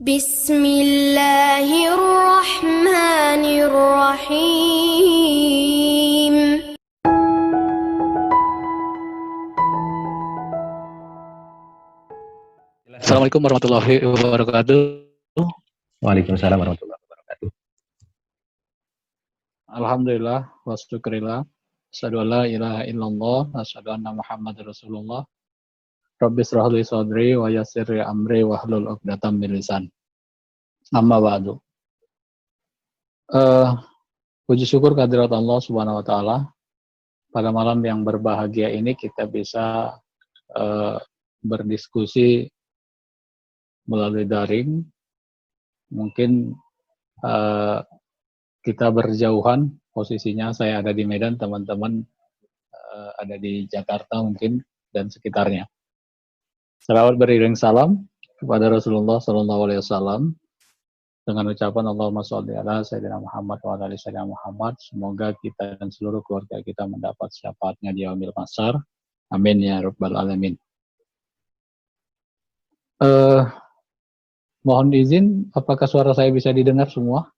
Bismillahirrahmanirrahim. Assalamualaikum warahmatullahi wabarakatuh. Waalaikumsalam warahmatullahi wabarakatuh. Alhamdulillah wa syukurillah. Asyhadu an la ilaha illallah, asyhadu anna Muhammadar Rasulullah. Rabbi shrah li sadri wa yassir li amri wahlul 'uqdatam min lisan. Amma ba'du. Puji syukur kehadirat Allah Subhanahu wa taala. Pada malam yang berbahagia ini kita bisa berdiskusi melalui daring. Mungkin kita berjauhan, posisinya saya ada di Medan, teman-teman ada di Jakarta mungkin dan sekitarnya. Selawat beriring salam kepada Rasulullah SAW dengan ucapan Allahumma sholli ala sayyidina Muhammad wa ala ali sayyidina Muhammad. Semoga kita dan seluruh keluarga kita mendapat syafaatnya di yaumil mahsyar. Amin ya rabbal alamin. Mohon izin, apakah suara saya bisa didengar semua?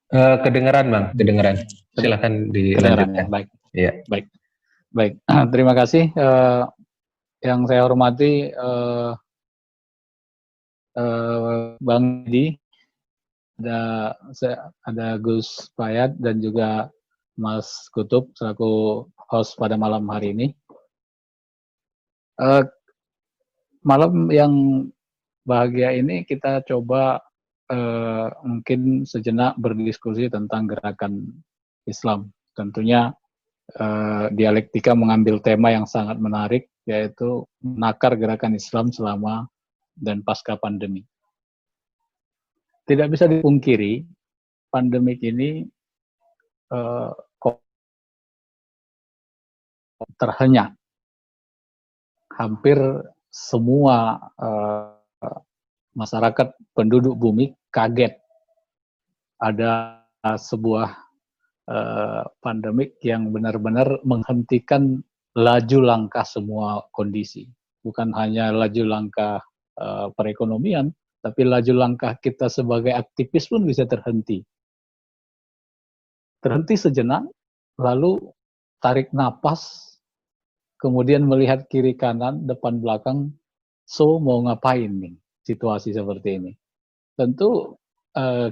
Kedengeran Bang, kedengeran. Silakan dilanjutkan. Ya, baik. Iya. Baik. Terima kasih. Yang saya hormati Bang Di, ada Gus Fayat dan juga Mas Kutub selaku host pada malam hari ini. Malam yang bahagia ini kita coba mungkin sejenak berdiskusi tentang gerakan Islam. Tentunya dialektika mengambil tema yang sangat menarik, yaitu menakar gerakan Islam selama dan pasca pandemi. Tidak bisa dipungkiri, pandemik ini terhenyak. Hampir semua masyarakat penduduk bumi kaget ada sebuah pandemik yang benar-benar menghentikan laju langkah semua kondisi. Bukan hanya laju langkah perekonomian, tapi laju langkah kita sebagai aktivis pun bisa terhenti. Terhenti sejenak, lalu tarik napas, kemudian melihat kiri kanan, depan belakang, so mau ngapain nih situasi seperti ini. Tentu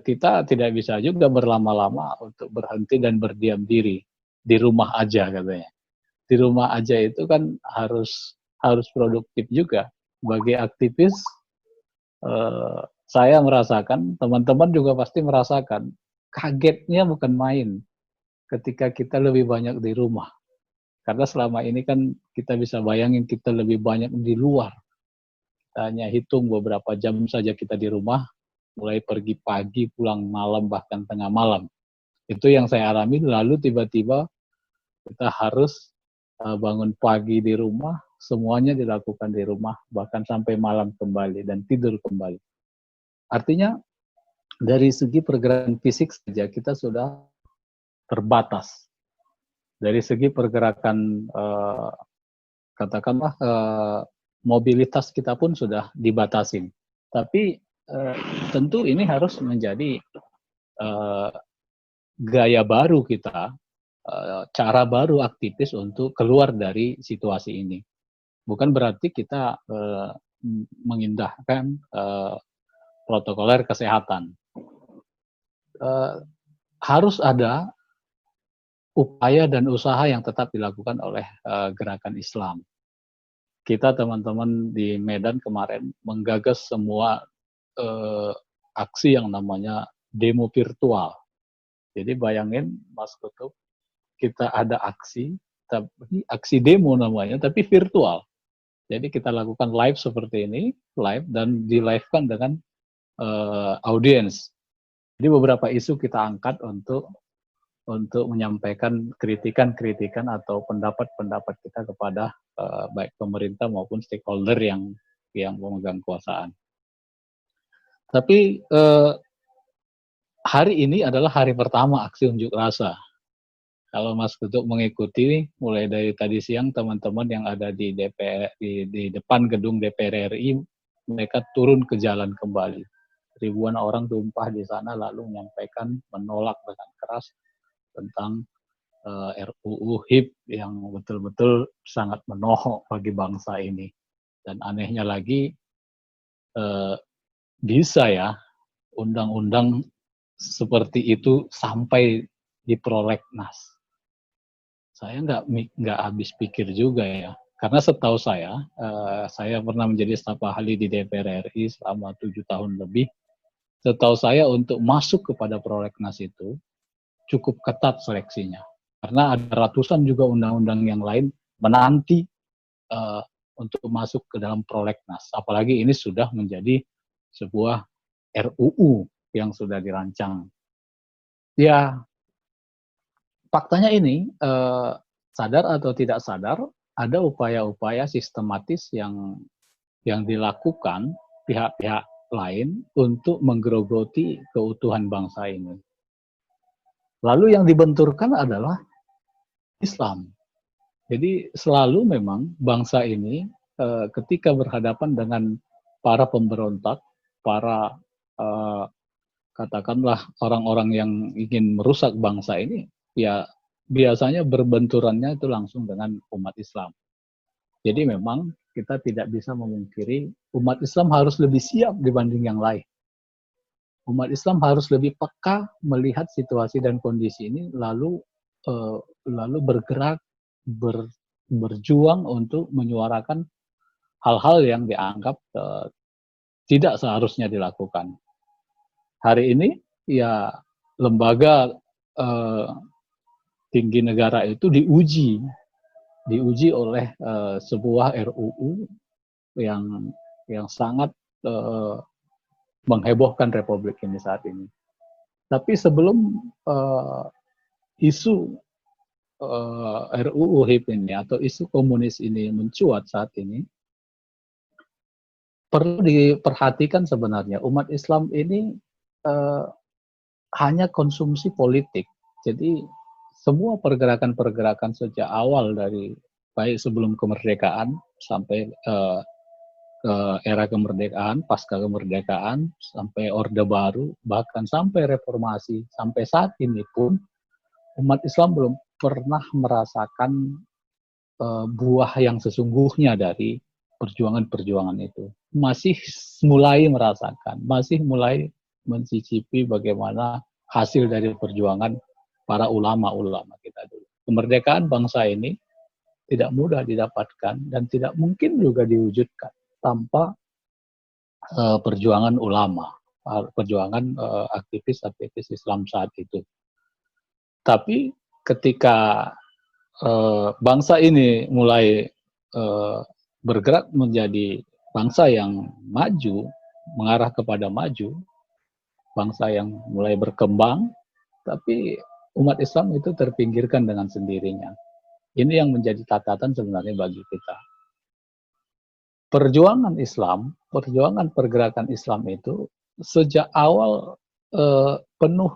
kita tidak bisa juga berlama-lama untuk berhenti dan berdiam diri di rumah aja katanya. Di rumah aja itu kan harus produktif juga. Bagi aktivis, saya merasakan, teman-teman juga pasti merasakan, kagetnya bukan main ketika kita lebih banyak di rumah. Karena selama ini kan kita bisa bayangin kita lebih banyak di luar. Kita hanya hitung beberapa jam saja kita di rumah, mulai pergi pagi, pulang malam, bahkan tengah malam. Itu yang saya alami, lalu tiba-tiba kita harus bangun pagi di rumah, semuanya dilakukan di rumah, bahkan sampai malam kembali dan tidur kembali. Artinya, dari segi pergerakan fisik saja kita sudah terbatas. Dari segi pergerakan, katakanlah, mobilitas kita pun sudah dibatasin. Tapi tentu ini harus menjadi gaya baru kita, cara baru aktivis untuk keluar dari situasi ini. Bukan berarti kita mengindahkan protokoler kesehatan. Harus ada upaya dan usaha yang tetap dilakukan oleh gerakan Islam. Kita teman-teman di Medan kemarin menggagas semua aksi yang namanya demo virtual. Jadi bayangin Mas Kutub, kita ada aksi, tapi aksi demo namanya, tapi virtual. Jadi kita lakukan live seperti ini, live dan di-live-kan dengan audiens. Jadi beberapa isu kita angkat untuk menyampaikan kritikan-kritikan atau pendapat-pendapat kita kepada baik pemerintah maupun stakeholder yang memegang kekuasaan. Tapi hari ini adalah hari pertama aksi unjuk rasa. Kalau Mas Kutub mengikuti mulai dari tadi siang, teman-teman yang ada di DPR, di depan gedung DPR RI mereka turun ke jalan kembali. Ribuan orang tumpah di sana lalu menyampaikan menolak dengan keras tentang RUU HIP yang betul-betul sangat menohok bagi bangsa ini. Dan anehnya lagi, bisa ya undang-undang seperti itu sampai di prolegnas. Saya nggak habis pikir juga ya. Karena setahu saya pernah menjadi staf ahli di DPR RI selama 7 tahun lebih. Setahu saya untuk masuk kepada prolegnas itu cukup ketat seleksinya. Karena ada ratusan juga undang-undang yang lain menanti untuk masuk ke dalam prolegnas. Apalagi ini sudah menjadi sebuah RUU yang sudah dirancang. Ya, faktanya ini, sadar atau tidak sadar, ada upaya-upaya sistematis yang dilakukan pihak-pihak lain untuk menggerogoti keutuhan bangsa ini. Lalu yang dibenturkan adalah Islam. Jadi selalu memang bangsa ini ketika berhadapan dengan para pemberontak, para katakanlah orang-orang yang ingin merusak bangsa ini, ya biasanya berbenturannya itu langsung dengan umat Islam. Jadi memang kita tidak bisa memungkiri umat Islam harus lebih siap dibanding yang lain. Umat Islam harus lebih peka melihat situasi dan kondisi ini, lalu bergerak, berjuang untuk menyuarakan hal-hal yang dianggap tidak seharusnya dilakukan. Hari ini ya lembaga tinggi negara itu diuji oleh sebuah RUU yang sangat menghebohkan Republik ini saat ini. Tapi sebelum isu RUU HIP ini atau isu komunis ini mencuat saat ini, perlu diperhatikan sebenarnya umat Islam ini hanya konsumsi politik. Jadi semua pergerakan-pergerakan sejak awal dari baik sebelum kemerdekaan sampai ke era kemerdekaan, pasca kemerdekaan, sampai Orde Baru, bahkan sampai reformasi, sampai saat ini pun umat Islam belum pernah merasakan buah yang sesungguhnya dari perjuangan-perjuangan itu. Masih mulai merasakan, masih mulai mencicipi bagaimana hasil dari perjuangan para ulama-ulama kita dulu. Kemerdekaan bangsa ini tidak mudah didapatkan dan tidak mungkin juga diwujudkan tanpa perjuangan ulama, perjuangan aktivis-aktivis Islam saat itu. Tapi ketika bangsa ini mulai bergerak menjadi bangsa yang maju, mengarah kepada maju, bangsa yang mulai berkembang, tapi umat Islam itu terpinggirkan dengan sendirinya. Ini yang menjadi catatan sebenarnya bagi kita. Perjuangan Islam, perjuangan pergerakan Islam itu sejak awal penuh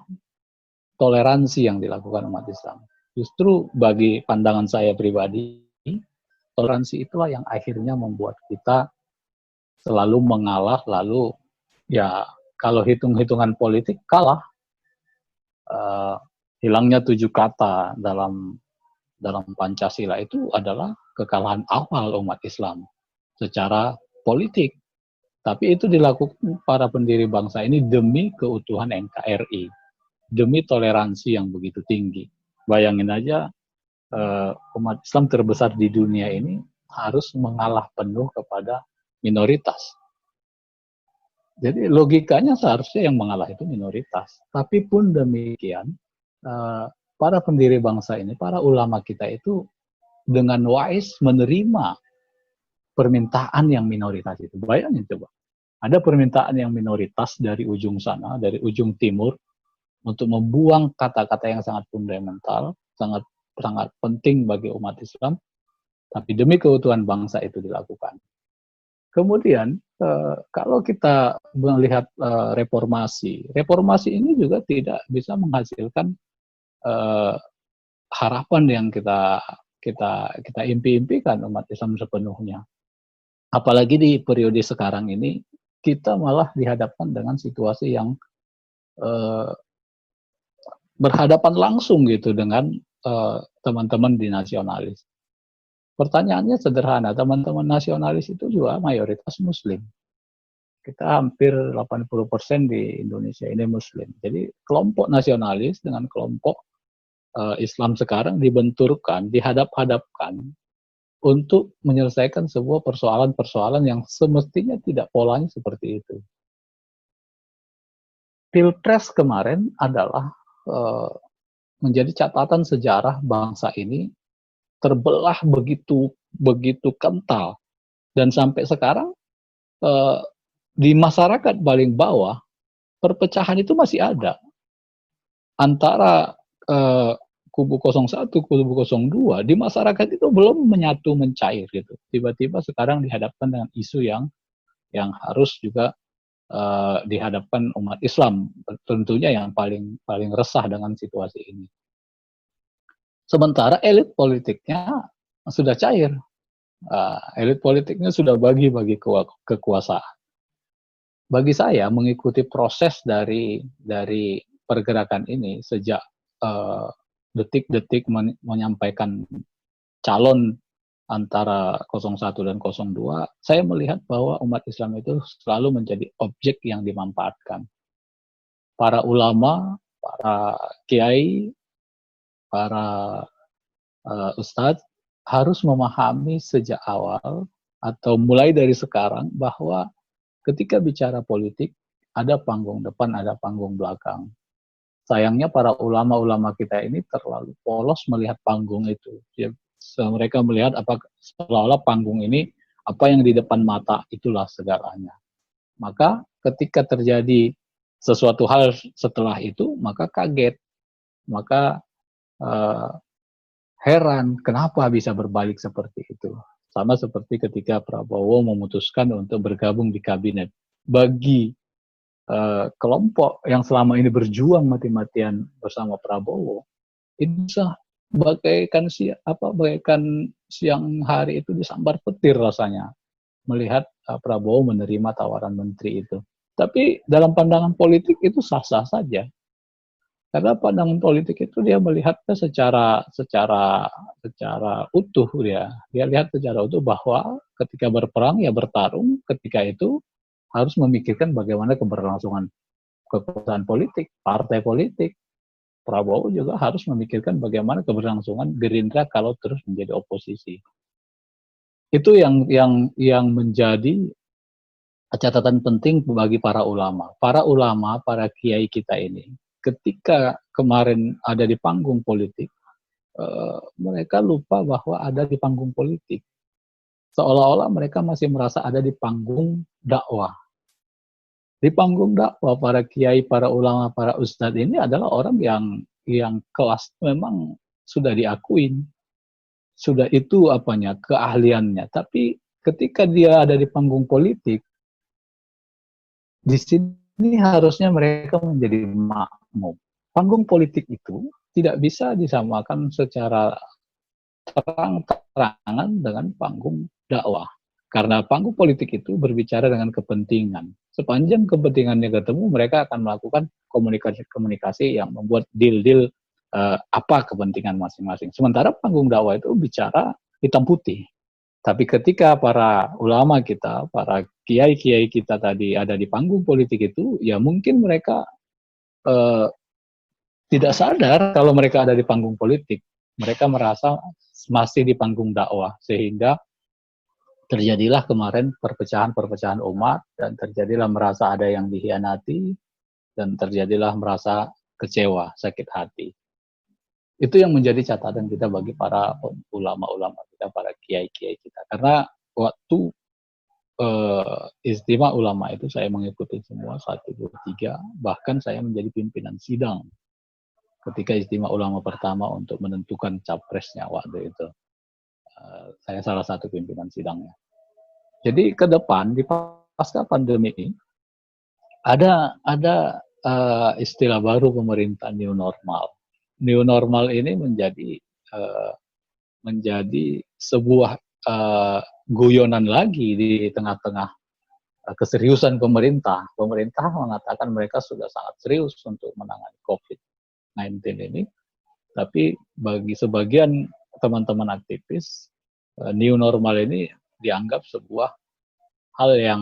toleransi yang dilakukan umat Islam. Justru bagi pandangan saya pribadi, toleransi itulah yang akhirnya membuat kita selalu mengalah, lalu ya kalau hitung-hitungan politik kalah. Hilangnya 7 kata dalam Pancasila itu adalah kekalahan awal umat Islam secara politik. Tapi itu dilakukan para pendiri bangsa ini demi keutuhan NKRI, demi toleransi yang begitu tinggi. Bayangin aja umat Islam terbesar di dunia ini harus mengalah penuh kepada minoritas. Jadi logikanya seharusnya yang mengalah itu minoritas. Tapi pun demikian, para pendiri bangsa ini, para ulama kita itu dengan wise menerima permintaan yang minoritas itu. Bayangin coba, ada permintaan yang minoritas dari ujung sana, dari ujung timur, untuk membuang kata-kata yang sangat fundamental, sangat penting bagi umat Islam, tapi demi keutuhan bangsa itu dilakukan. Kemudian kalau kita melihat reformasi ini juga tidak bisa menghasilkan harapan yang kita impi-impikan umat Islam sepenuhnya. Apalagi di periode sekarang ini kita malah dihadapkan dengan situasi yang uh, berhadapan langsung gitu dengan teman-teman di nasionalis. Pertanyaannya sederhana, teman-teman nasionalis itu juga mayoritas Muslim. Kita hampir 80% di Indonesia ini Muslim. Jadi kelompok nasionalis dengan kelompok Islam sekarang dibenturkan, dihadap-hadapkan untuk menyelesaikan sebuah persoalan-persoalan yang semestinya tidak polanya seperti itu. Pilpres kemarin adalah menjadi catatan sejarah bangsa ini terbelah begitu kental, dan sampai sekarang di masyarakat paling bawah perpecahan itu masih ada antara kubu 01, kubu 02. Di masyarakat itu belum menyatu, mencair gitu. Tiba-tiba sekarang dihadapkan dengan isu yang harus juga dihadapkan umat Islam, tentunya yang paling resah dengan situasi ini. Sementara elit politiknya sudah cair. Elit politiknya sudah bagi-bagi kekuasaan. Bagi saya mengikuti proses dari pergerakan ini sejak detik-detik menyampaikan calon antara 01 dan 02, saya melihat bahwa umat Islam itu selalu menjadi objek yang dimanfaatkan. Para ulama, para kiai, para ustadz harus memahami sejak awal atau mulai dari sekarang bahwa ketika bicara politik ada panggung depan, ada panggung belakang. Sayangnya para ulama-ulama kita ini terlalu polos melihat panggung itu. Ya, mereka melihat seolah-olah panggung ini apa yang di depan mata itulah segalanya. Maka ketika terjadi sesuatu hal setelah itu, maka kaget, maka heran kenapa bisa berbalik seperti itu. Sama seperti ketika Prabowo memutuskan untuk bergabung di kabinet. Bagi kelompok yang selama ini berjuang mati-matian bersama Prabowo, itu bagaikan siang hari itu disambar petir rasanya melihat Prabowo menerima tawaran menteri itu. Tapi dalam pandangan politik itu sah-sah saja. Karena pandangan politik itu dia melihatnya secara utuh dia. Dia lihat secara utuh bahwa ketika berperang ya bertarung, ketika itu harus memikirkan bagaimana keberlangsungan kekuasaan politik, partai politik. Prabowo juga harus memikirkan bagaimana keberlangsungan Gerindra kalau terus menjadi oposisi. Itu yang menjadi catatan penting bagi para ulama. Para ulama, para kiai kita ini, ketika kemarin ada di panggung politik, mereka lupa bahwa ada di panggung politik. Seolah-olah mereka masih merasa ada di panggung dakwah. Di panggung dakwah, para kiai, para ulama, para ustadz ini adalah orang yang kelas memang sudah diakuin, sudah itu keahliannya. Tapi ketika dia ada di panggung politik, di sini harusnya mereka menjadi makmum. Panggung politik itu tidak bisa disamakan secara terang-terangan dengan panggung dakwah. Karena panggung politik itu berbicara dengan kepentingan. Sepanjang kepentingannya ketemu, mereka akan melakukan komunikasi-komunikasi yang membuat deal-deal apa kepentingan masing-masing. Sementara panggung dakwah itu bicara hitam putih. Tapi ketika para ulama kita, para kiai-kiai kita tadi ada di panggung politik itu, ya mungkin mereka tidak sadar kalau mereka ada di panggung politik. Mereka merasa masih di panggung dakwah, sehingga terjadilah kemarin perpecahan-perpecahan umat, dan terjadilah merasa ada yang dikhianati, dan terjadilah merasa kecewa, sakit hati. Itu yang menjadi catatan kita bagi para ulama-ulama kita, para kiai-kiai kita. Karena waktu istimewa ulama itu saya mengikuti semua 1, 2, 3, bahkan saya menjadi pimpinan sidang ketika istimewa ulama pertama untuk menentukan capresnya waktu itu. Saya salah satu pimpinan sidangnya. Jadi ke depan di pasca pandemi ini ada istilah baru pemerintah new normal. New normal ini menjadi sebuah guyonan lagi di tengah-tengah keseriusan pemerintah. Pemerintah mengatakan mereka sudah sangat serius untuk menangani COVID-19 ini, tapi bagi sebagian teman-teman aktivis, new normal ini dianggap sebuah hal yang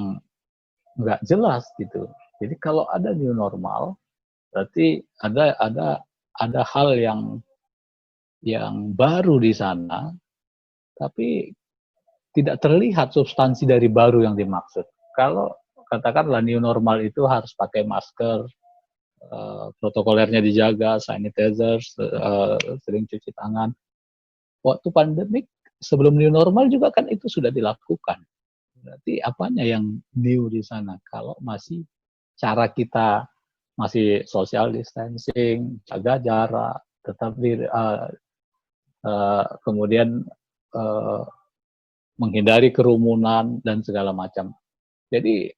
nggak jelas gitu. Jadi kalau ada new normal, berarti ada hal yang baru di sana, tapi tidak terlihat substansi dari baru yang dimaksud. Kalau katakanlah new normal itu harus pakai masker, protokolernya dijaga, sanitizer, sering cuci tangan. Waktu pandemik sebelum new normal juga kan itu sudah dilakukan. Berarti apanya yang new di sana? Kalau masih cara kita masih social distancing, jaga jarak, tetap kemudian menghindari kerumunan dan segala macam. Jadi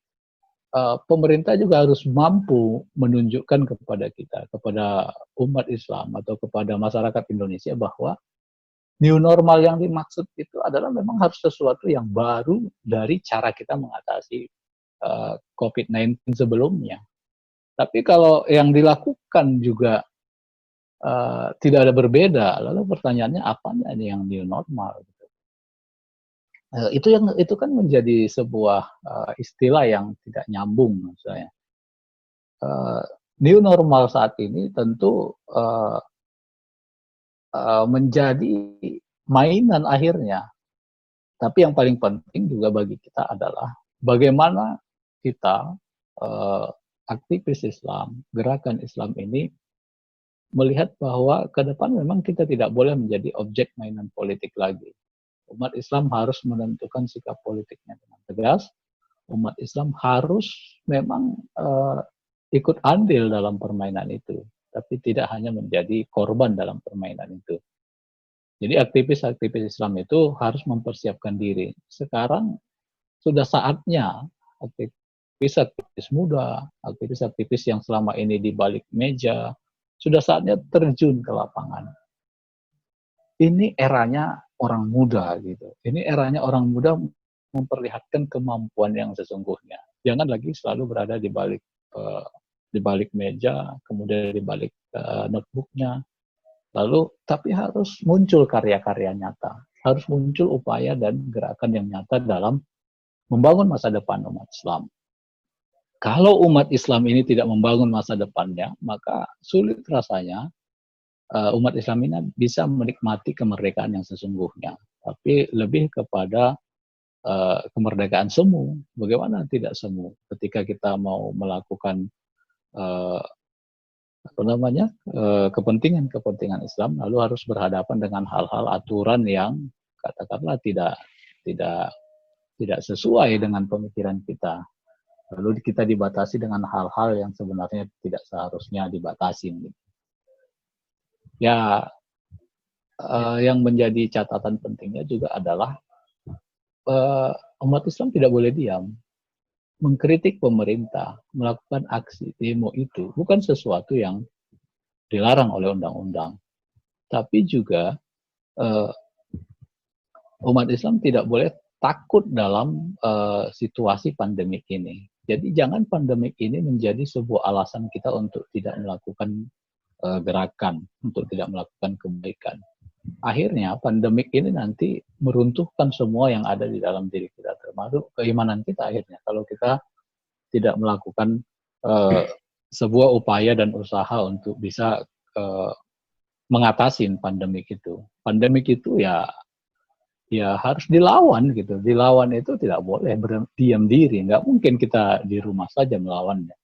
pemerintah juga harus mampu menunjukkan kepada kita, kepada umat Islam atau kepada masyarakat Indonesia bahwa new normal yang dimaksud itu adalah memang harus sesuatu yang baru dari cara kita mengatasi COVID-19 sebelumnya. Tapi kalau yang dilakukan juga tidak ada berbeda, lalu pertanyaannya apanya yang new normal? Itu kan menjadi sebuah istilah yang tidak nyambung menurut saya. New normal saat ini tentu menjadi mainan akhirnya. Tapi yang paling penting juga bagi kita adalah bagaimana kita aktivis Islam, gerakan Islam ini melihat bahwa ke depan memang kita tidak boleh menjadi objek mainan politik lagi. Umat Islam harus menentukan sikap politiknya dengan tegas. Umat Islam harus memang ikut andil dalam permainan itu, tapi tidak hanya menjadi korban dalam permainan itu. Jadi aktivis-aktivis Islam itu harus mempersiapkan diri. Sekarang sudah saatnya aktivis-aktivis muda, aktivis-aktivis yang selama ini di balik meja, sudah saatnya terjun ke lapangan. Ini eranya orang muda gitu. Ini eranya orang muda memperlihatkan kemampuan yang sesungguhnya. Jangan lagi selalu berada di balik meja, kemudian di balik notebooknya. Lalu, tapi harus muncul karya-karya nyata. Harus muncul upaya dan gerakan yang nyata dalam membangun masa depan umat Islam. Kalau umat Islam ini tidak membangun masa depannya, maka sulit rasanya umat Islam ini bisa menikmati kemerdekaan yang sesungguhnya. Tapi lebih kepada kemerdekaan semu. Bagaimana tidak semu? Ketika kita mau melakukan kepentingan Islam, lalu harus berhadapan dengan hal-hal aturan yang katakanlah tidak sesuai dengan pemikiran kita. Lalu kita dibatasi dengan hal-hal yang sebenarnya tidak seharusnya dibatasi. Ya, yang menjadi catatan pentingnya juga adalah umat Islam tidak boleh diam. Mengkritik pemerintah, melakukan aksi demo itu bukan sesuatu yang dilarang oleh undang-undang. Tapi juga umat Islam tidak boleh takut dalam situasi pandemik ini. Jadi jangan pandemik ini menjadi sebuah alasan kita untuk tidak melakukan gerakan, untuk tidak melakukan kebaikan. Akhirnya pandemik ini nanti meruntuhkan semua yang ada di dalam diri kita, termasuk keimanan kita akhirnya. Kalau kita tidak melakukan sebuah upaya dan usaha untuk bisa mengatasi pandemik itu. Pandemik itu ya harus dilawan gitu. Dilawan itu tidak boleh diam diri. Nggak mungkin kita di rumah saja melawannya.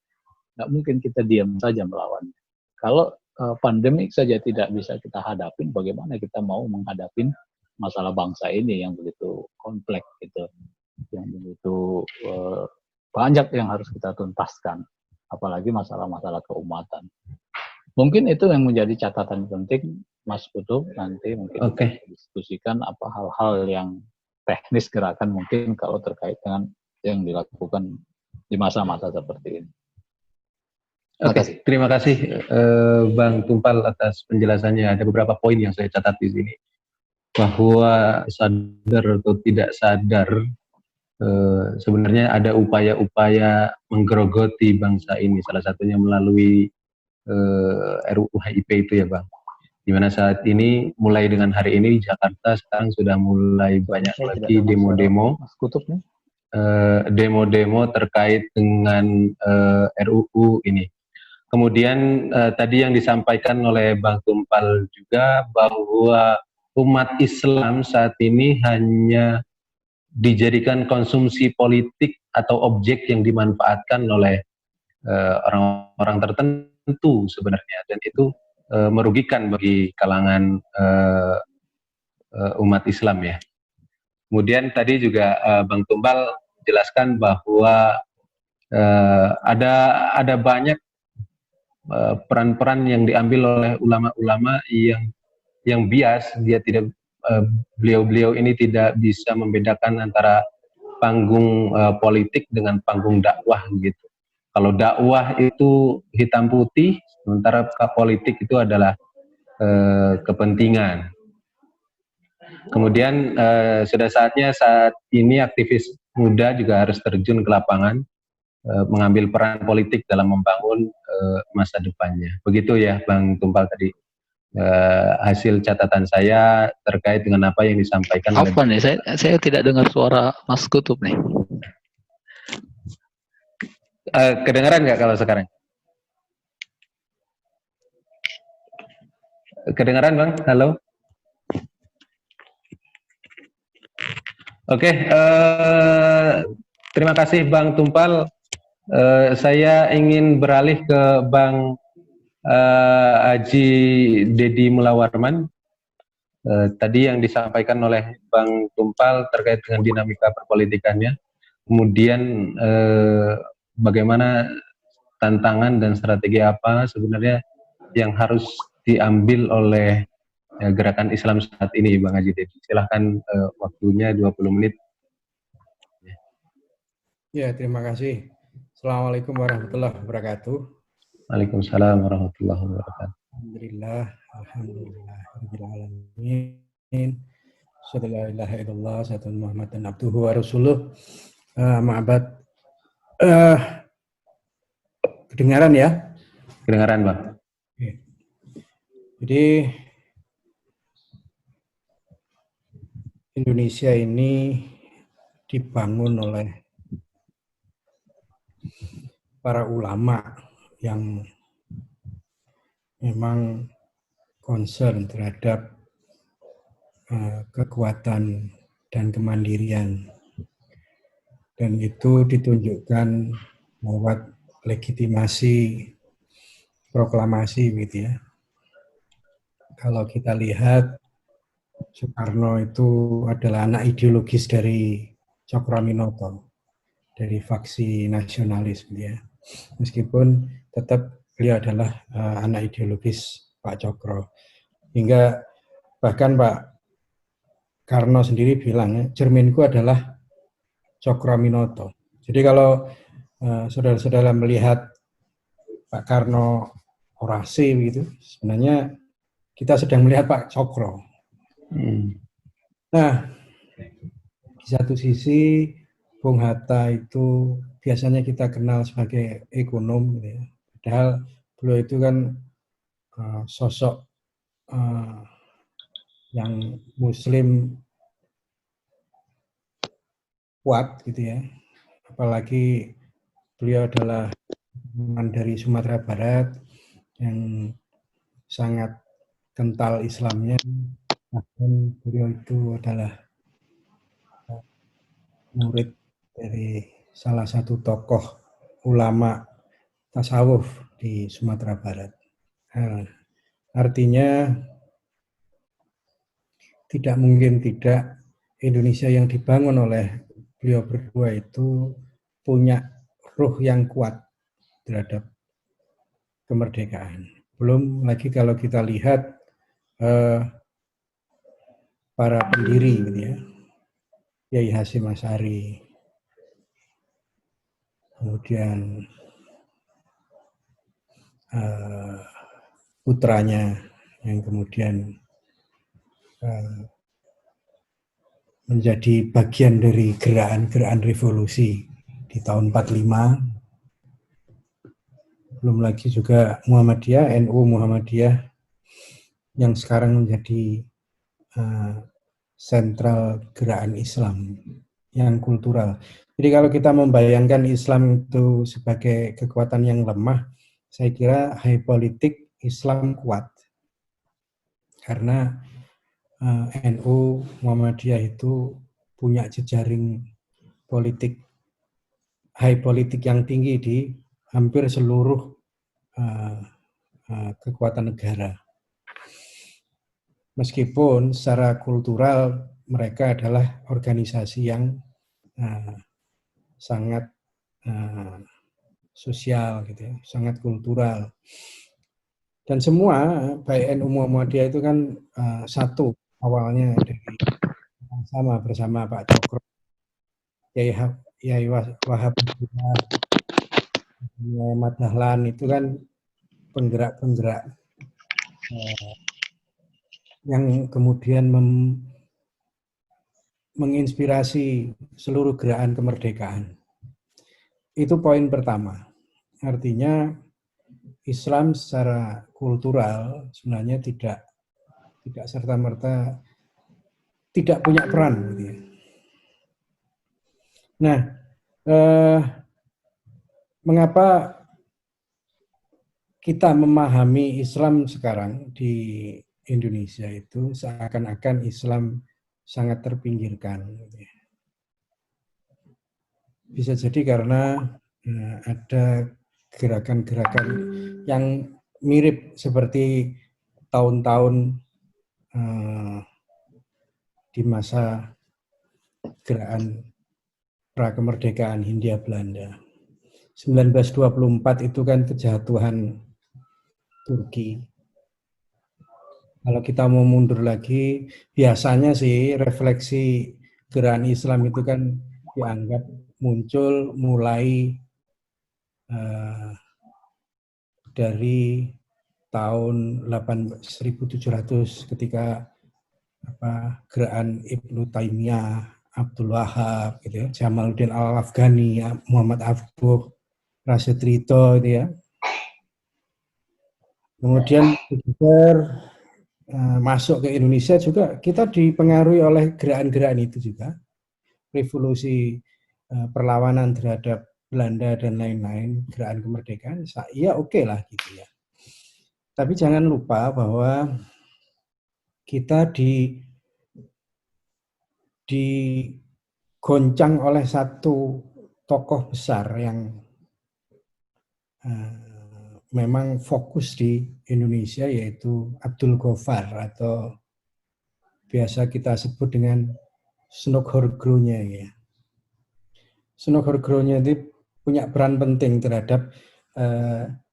Nggak mungkin kita diam saja melawannya. Kalau pandemik saja tidak bisa kita hadapin, bagaimana kita mau menghadapin masalah bangsa ini yang begitu kompleks gitu, yang begitu banyak yang harus kita tuntaskan, apalagi masalah-masalah keumatan. Mungkin itu yang menjadi catatan penting, Mas Putu, nanti mungkin kita diskusikan apa hal-hal yang teknis gerakan mungkin kalau terkait dengan yang dilakukan di masa-masa seperti ini. Oke, terima kasih Bang Tumpal atas penjelasannya. Ada beberapa poin yang saya catat di sini. Bahwa sadar atau tidak sadar, sebenarnya ada upaya-upaya menggerogoti bangsa ini, salah satunya melalui RUU HIP itu ya Bang. Di mana saat ini mulai dengan hari ini Jakarta sekarang sudah mulai banyak lagi demo-demo, demo-demo terkait dengan RUU ini. Kemudian tadi yang disampaikan oleh Bang Tumpal juga bahwa umat Islam saat ini hanya dijadikan konsumsi politik atau objek yang dimanfaatkan oleh orang-orang tertentu sebenarnya, dan itu merugikan bagi kalangan umat Islam ya. Kemudian tadi juga Bang Tumpal jelaskan bahwa ada banyak peran-peran yang diambil oleh ulama-ulama yang bias. Dia tidak beliau-beliau ini tidak bisa membedakan antara panggung politik dengan panggung dakwah gitu. Kalau dakwah itu hitam putih, sementara politik itu adalah kepentingan. Kemudian sudah saatnya saat ini aktivis muda juga harus terjun ke lapangan, mengambil peran politik dalam membangun masa depannya. Begitu ya Bang Tumpal tadi hasil catatan saya terkait dengan apa yang disampaikan oleh. Apa nih? Saya tidak dengar suara Mas Kutub nih. Kedengaran nggak kalau sekarang? Kedengaran Bang? Halo? Oke, terima kasih Bang Tumpal. Saya ingin beralih ke Bang Haji Dedi Mulawarman. Tadi yang disampaikan oleh Bang Tumpal terkait dengan dinamika perpolitikannya. Kemudian bagaimana tantangan dan strategi apa sebenarnya yang harus diambil oleh gerakan Islam saat ini, Bang Haji Dedi. Silahkan waktunya 20 menit. Ya, terima kasih. Assalamualaikum warahmatullahi wabarakatuh. Waalaikumsalam warahmatullahi wabarakatuh. Alhamdulillah, alhamdulillah, alamin. Sallallahu ilaha illallah, sallallahu Muhammadan abduhu wa rasuluh. Ma'abad. Kedengaran ya? Kedengaran, Bang. Oke. Jadi Indonesia ini dibangun oleh para ulama yang memang concern terhadap kekuatan dan kemandirian, dan itu ditunjukkan lewat legitimasi proklamasi gitu ya. Kalau kita lihat, Soekarno itu adalah anak ideologis dari Cokroaminoto, dari faksi nasionalis gitu ya. Meskipun tetap beliau adalah anak ideologis Pak Cokro. Hingga bahkan Pak Karno sendiri bilang, cerminku adalah Cokroaminoto. Jadi kalau saudara-saudara melihat Pak Karno orasi begitu, sebenarnya kita sedang melihat Pak Cokro. Nah, di satu sisi Bung Hatta itu biasanya kita kenal sebagai ekonom, gitu ya. Padahal beliau itu kan sosok yang Muslim kuat gitu ya. Apalagi beliau adalah dari Sumatera Barat yang sangat kental Islamnya. Bahkan beliau itu adalah murid dari salah satu tokoh ulama tasawuf di Sumatera Barat. Nah, artinya tidak mungkin tidak Indonesia yang dibangun oleh beliau berdua itu punya ruh yang kuat terhadap kemerdekaan. Belum lagi kalau kita lihat para pendiri gitu ya, Kiai Hasyim Asy'ari, kemudian putranya yang kemudian menjadi bagian dari gerakan revolusi di tahun 45. Belum lagi juga Muhammadiyah, NU Muhammadiyah yang sekarang menjadi sentral gerakan Islam yang kultural. Jadi kalau kita membayangkan Islam itu sebagai kekuatan yang lemah, saya kira high politik Islam kuat. Karena NU Muhammadiyah itu punya jejaring politik, high politik yang tinggi di hampir seluruh kekuatan negara. Meskipun secara kultural mereka adalah organisasi yang sangat sosial, gitu ya, sangat kultural. Dan semua baik NU Muhammadiyah itu kan satu awalnya dari sama bersama Pak Cokro, Yai Wahab, Ahmad Dahlan itu kan penggerak-penggerak yang kemudian menginspirasi seluruh gerakan kemerdekaan. Itu poin pertama. Artinya Islam secara kultural sebenarnya tidak serta-merta tidak punya peran. Gitu ya. Nah, mengapa kita memahami Islam sekarang di Indonesia itu seakan-akan Islam sangat terpinggirkan. Bisa jadi karena ada gerakan-gerakan yang mirip seperti tahun-tahun di masa gerakan pra-kemerdekaan Hindia Belanda. 1924 itu kan kejatuhan Turki. Kalau kita mau mundur lagi, biasanya sih refleksi gerakan Islam itu kan dianggap muncul mulai dari tahun 1700 ketika gerakan Ibnu Taimiyah, Abdul Wahab, gitu ya, Jamaluddin Al-Afghani, Muhammad Afduh, Rasid Rito, gitu ya. Kemudian masuk ke Indonesia juga kita dipengaruhi oleh gerakan-gerakan itu juga, revolusi perlawanan terhadap Belanda dan lain-lain, gerakan kemerdekaan, ya oke lah gitu ya. Tapi jangan lupa bahwa kita digoncang oleh satu tokoh besar yang memang fokus di Indonesia, yaitu Abdul Ghaffar atau biasa kita sebut dengan Sunoghorgro-nya ya. Sunoghorgro-nya itu punya peran penting terhadap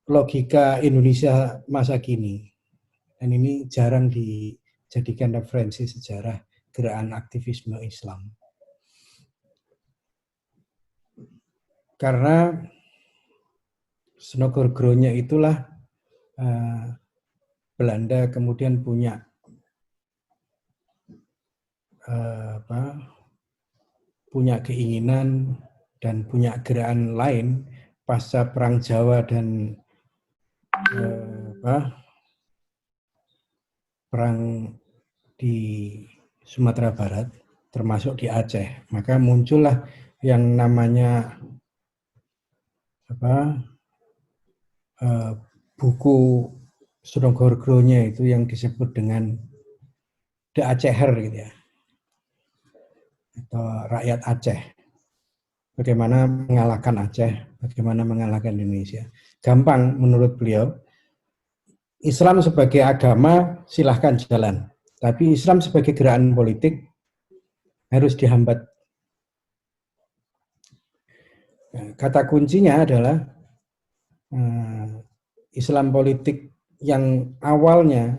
logika Indonesia masa kini. Dan ini jarang dijadikan referensi sejarah gerakan aktivisme Islam. Karena Sunoghorgro-nya itulah Belanda kemudian punya punya keinginan dan punya gerakan lain pasca Perang Jawa dan perang di Sumatera Barat, termasuk di Aceh. Maka muncullah yang namanya buku Sunoghorgro-nya itu yang disebut dengan The Aceher gitu ya, atau rakyat Aceh. Bagaimana mengalahkan Aceh, bagaimana mengalahkan Indonesia. Gampang menurut beliau. Islam sebagai agama silahkan jalan, tapi Islam sebagai gerakan politik harus dihambat. Kata kuncinya adalah Islam politik yang awalnya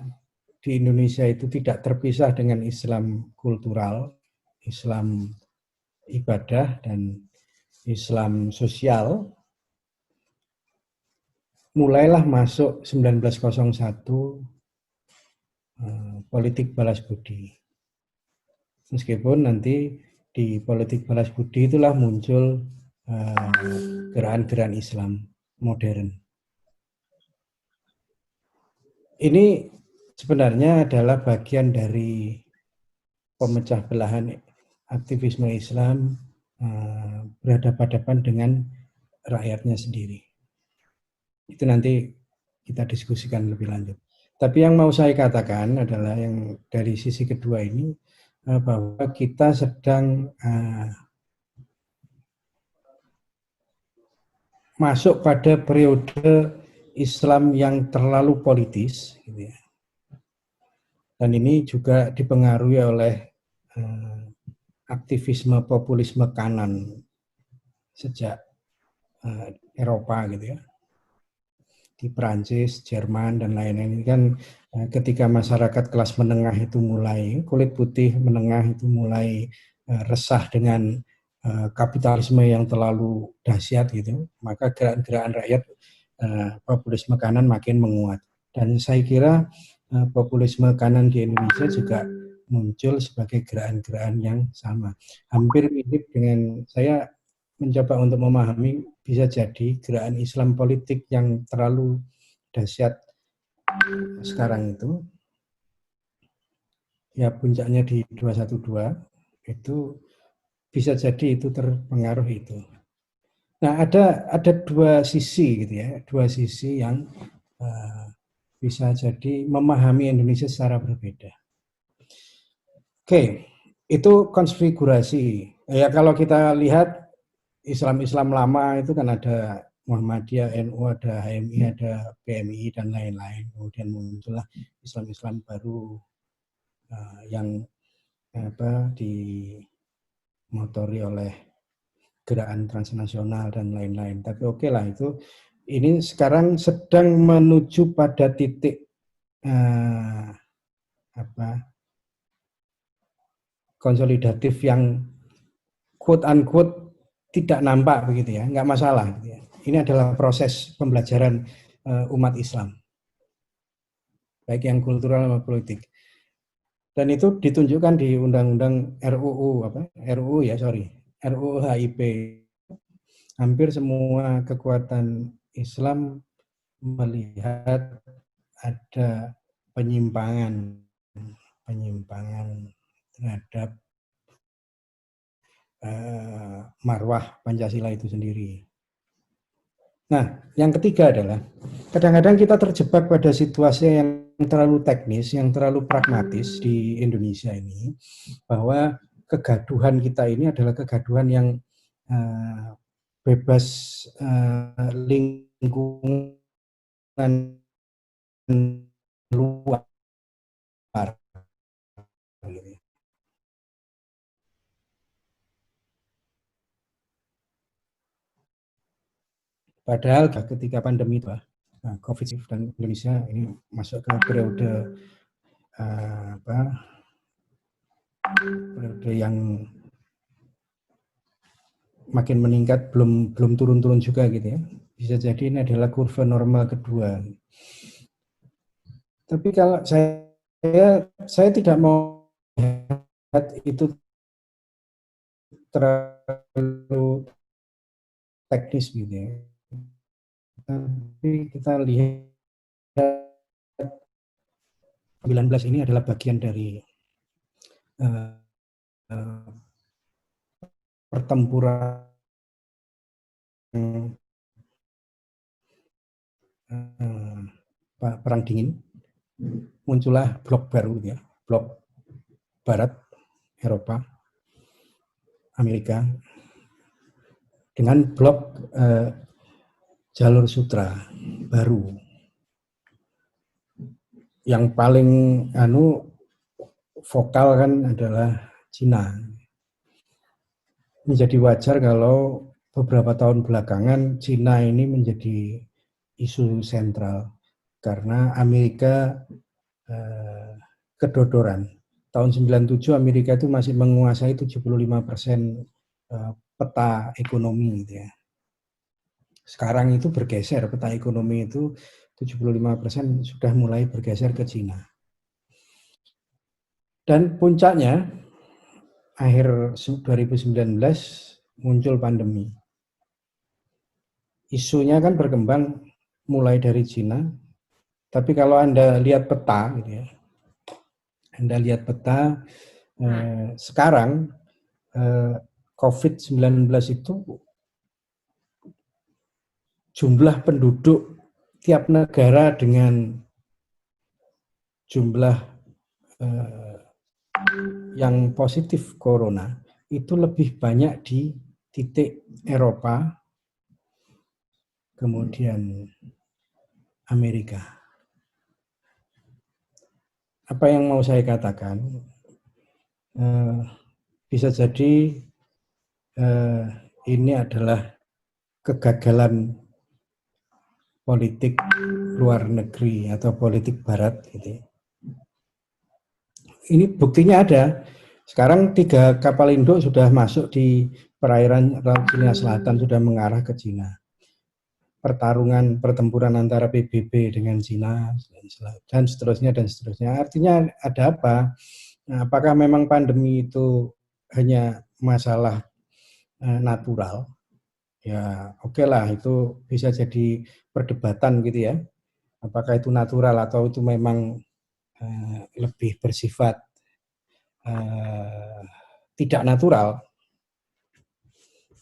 di Indonesia itu tidak terpisah dengan Islam kultural, Islam ibadah, dan Islam sosial, mulailah masuk 1901 politik balas budi. Meskipun nanti di politik balas budi itulah muncul gerakan-gerakan Islam modern. Ini sebenarnya adalah bagian dari pemecah belahan aktivisme Islam berhadapan-hadapan dengan rakyatnya sendiri. Itu nanti kita diskusikan lebih lanjut. Tapi yang mau saya katakan adalah yang dari sisi kedua ini, bahwa kita sedang masuk pada periode Islam yang terlalu politis, gitu ya. Dan ini juga dipengaruhi oleh aktivisme populisme kanan sejak Eropa, gitu ya. Di Prancis, Jerman, dan lain-lain. Ini kan ketika masyarakat kelas menengah itu mulai, kulit putih menengah itu mulai resah dengan kapitalisme yang terlalu dahsyat gitu, maka gerakan-gerakan rakyat populisme kanan makin menguat. Dan saya kira populisme kanan di Indonesia juga muncul sebagai gerakan-gerakan yang sama. Hampir mirip dengan, saya mencoba untuk memahami, bisa jadi gerakan Islam politik yang terlalu dahsyat sekarang itu, ya puncaknya di 212, itu bisa jadi itu terpengaruh itu. Nah, ada dua sisi gitu ya, dua sisi yang bisa jadi memahami Indonesia secara berbeda. Oke, itu konfigurasi. Ya kalau kita lihat Islam-Islam lama itu kan ada Muhammadiyah, NU, ada HMI, ada PMI, dan lain-lain. Kemudian muncullah Islam-Islam baru yang dimotori oleh gerakan transnasional dan lain-lain. Tapi oke lah itu. Ini sekarang sedang menuju pada titik konsolidatif yang quote unquote tidak nampak begitu ya, nggak masalah. Gitu ya. Ini adalah proses pembelajaran umat Islam, baik yang kultural maupun politik. Dan itu ditunjukkan di undang-undang RUU HIP. Hampir semua kekuatan Islam melihat ada penyimpangan terhadap marwah Pancasila itu sendiri. Nah, yang ketiga adalah kadang-kadang kita terjebak pada situasi yang terlalu teknis, yang terlalu pragmatis di Indonesia ini, bahwa kegaduhan kita ini adalah kegaduhan yang bebas lingkungan luar. Padahal ketika pandemi itu, COVID dan Indonesia ini masuk ke periode periode yang makin meningkat, belum turun-turun juga gitu ya. Bisa jadi ini adalah kurva normal kedua. Tapi kalau saya tidak mau lihat itu terlalu teknis gitu ya. Tapi kita lihat 19 ini adalah bagian dari pertempuran perang dingin. Muncullah blok baru ya, blok Barat, Eropa, Amerika, dengan blok jalur sutra baru. Yang paling vokal kan adalah Cina. Menjadi wajar kalau beberapa tahun belakangan Cina ini menjadi isu sentral karena Amerika kedodoran. Tahun 97 Amerika itu masih menguasai 75% peta ekonomi gitu ya. Sekarang itu bergeser, peta ekonomi itu 75% sudah mulai bergeser ke Cina. Dan puncaknya akhir 2019 muncul pandemi. Isunya kan berkembang mulai dari Cina, tapi kalau Anda lihat peta, gitu ya, Anda lihat peta sekarang COVID-19 itu jumlah penduduk tiap negara dengan jumlah yang positif corona itu lebih banyak di titik Eropa, kemudian Amerika. Apa yang mau saya katakan? Bisa jadi ini adalah kegagalan politik luar negeri atau politik barat gitu. Ini buktinya ada. Sekarang 3 kapal induk sudah masuk di perairan Laut Cina Selatan, sudah mengarah ke Cina. Pertempuran antara PBB dengan Cina dan seterusnya dan seterusnya. Artinya ada apa? Nah, apakah memang pandemi itu hanya masalah natural? Ya oke lah, itu bisa jadi perdebatan gitu ya. Apakah itu natural atau itu memang lebih bersifat tidak natural,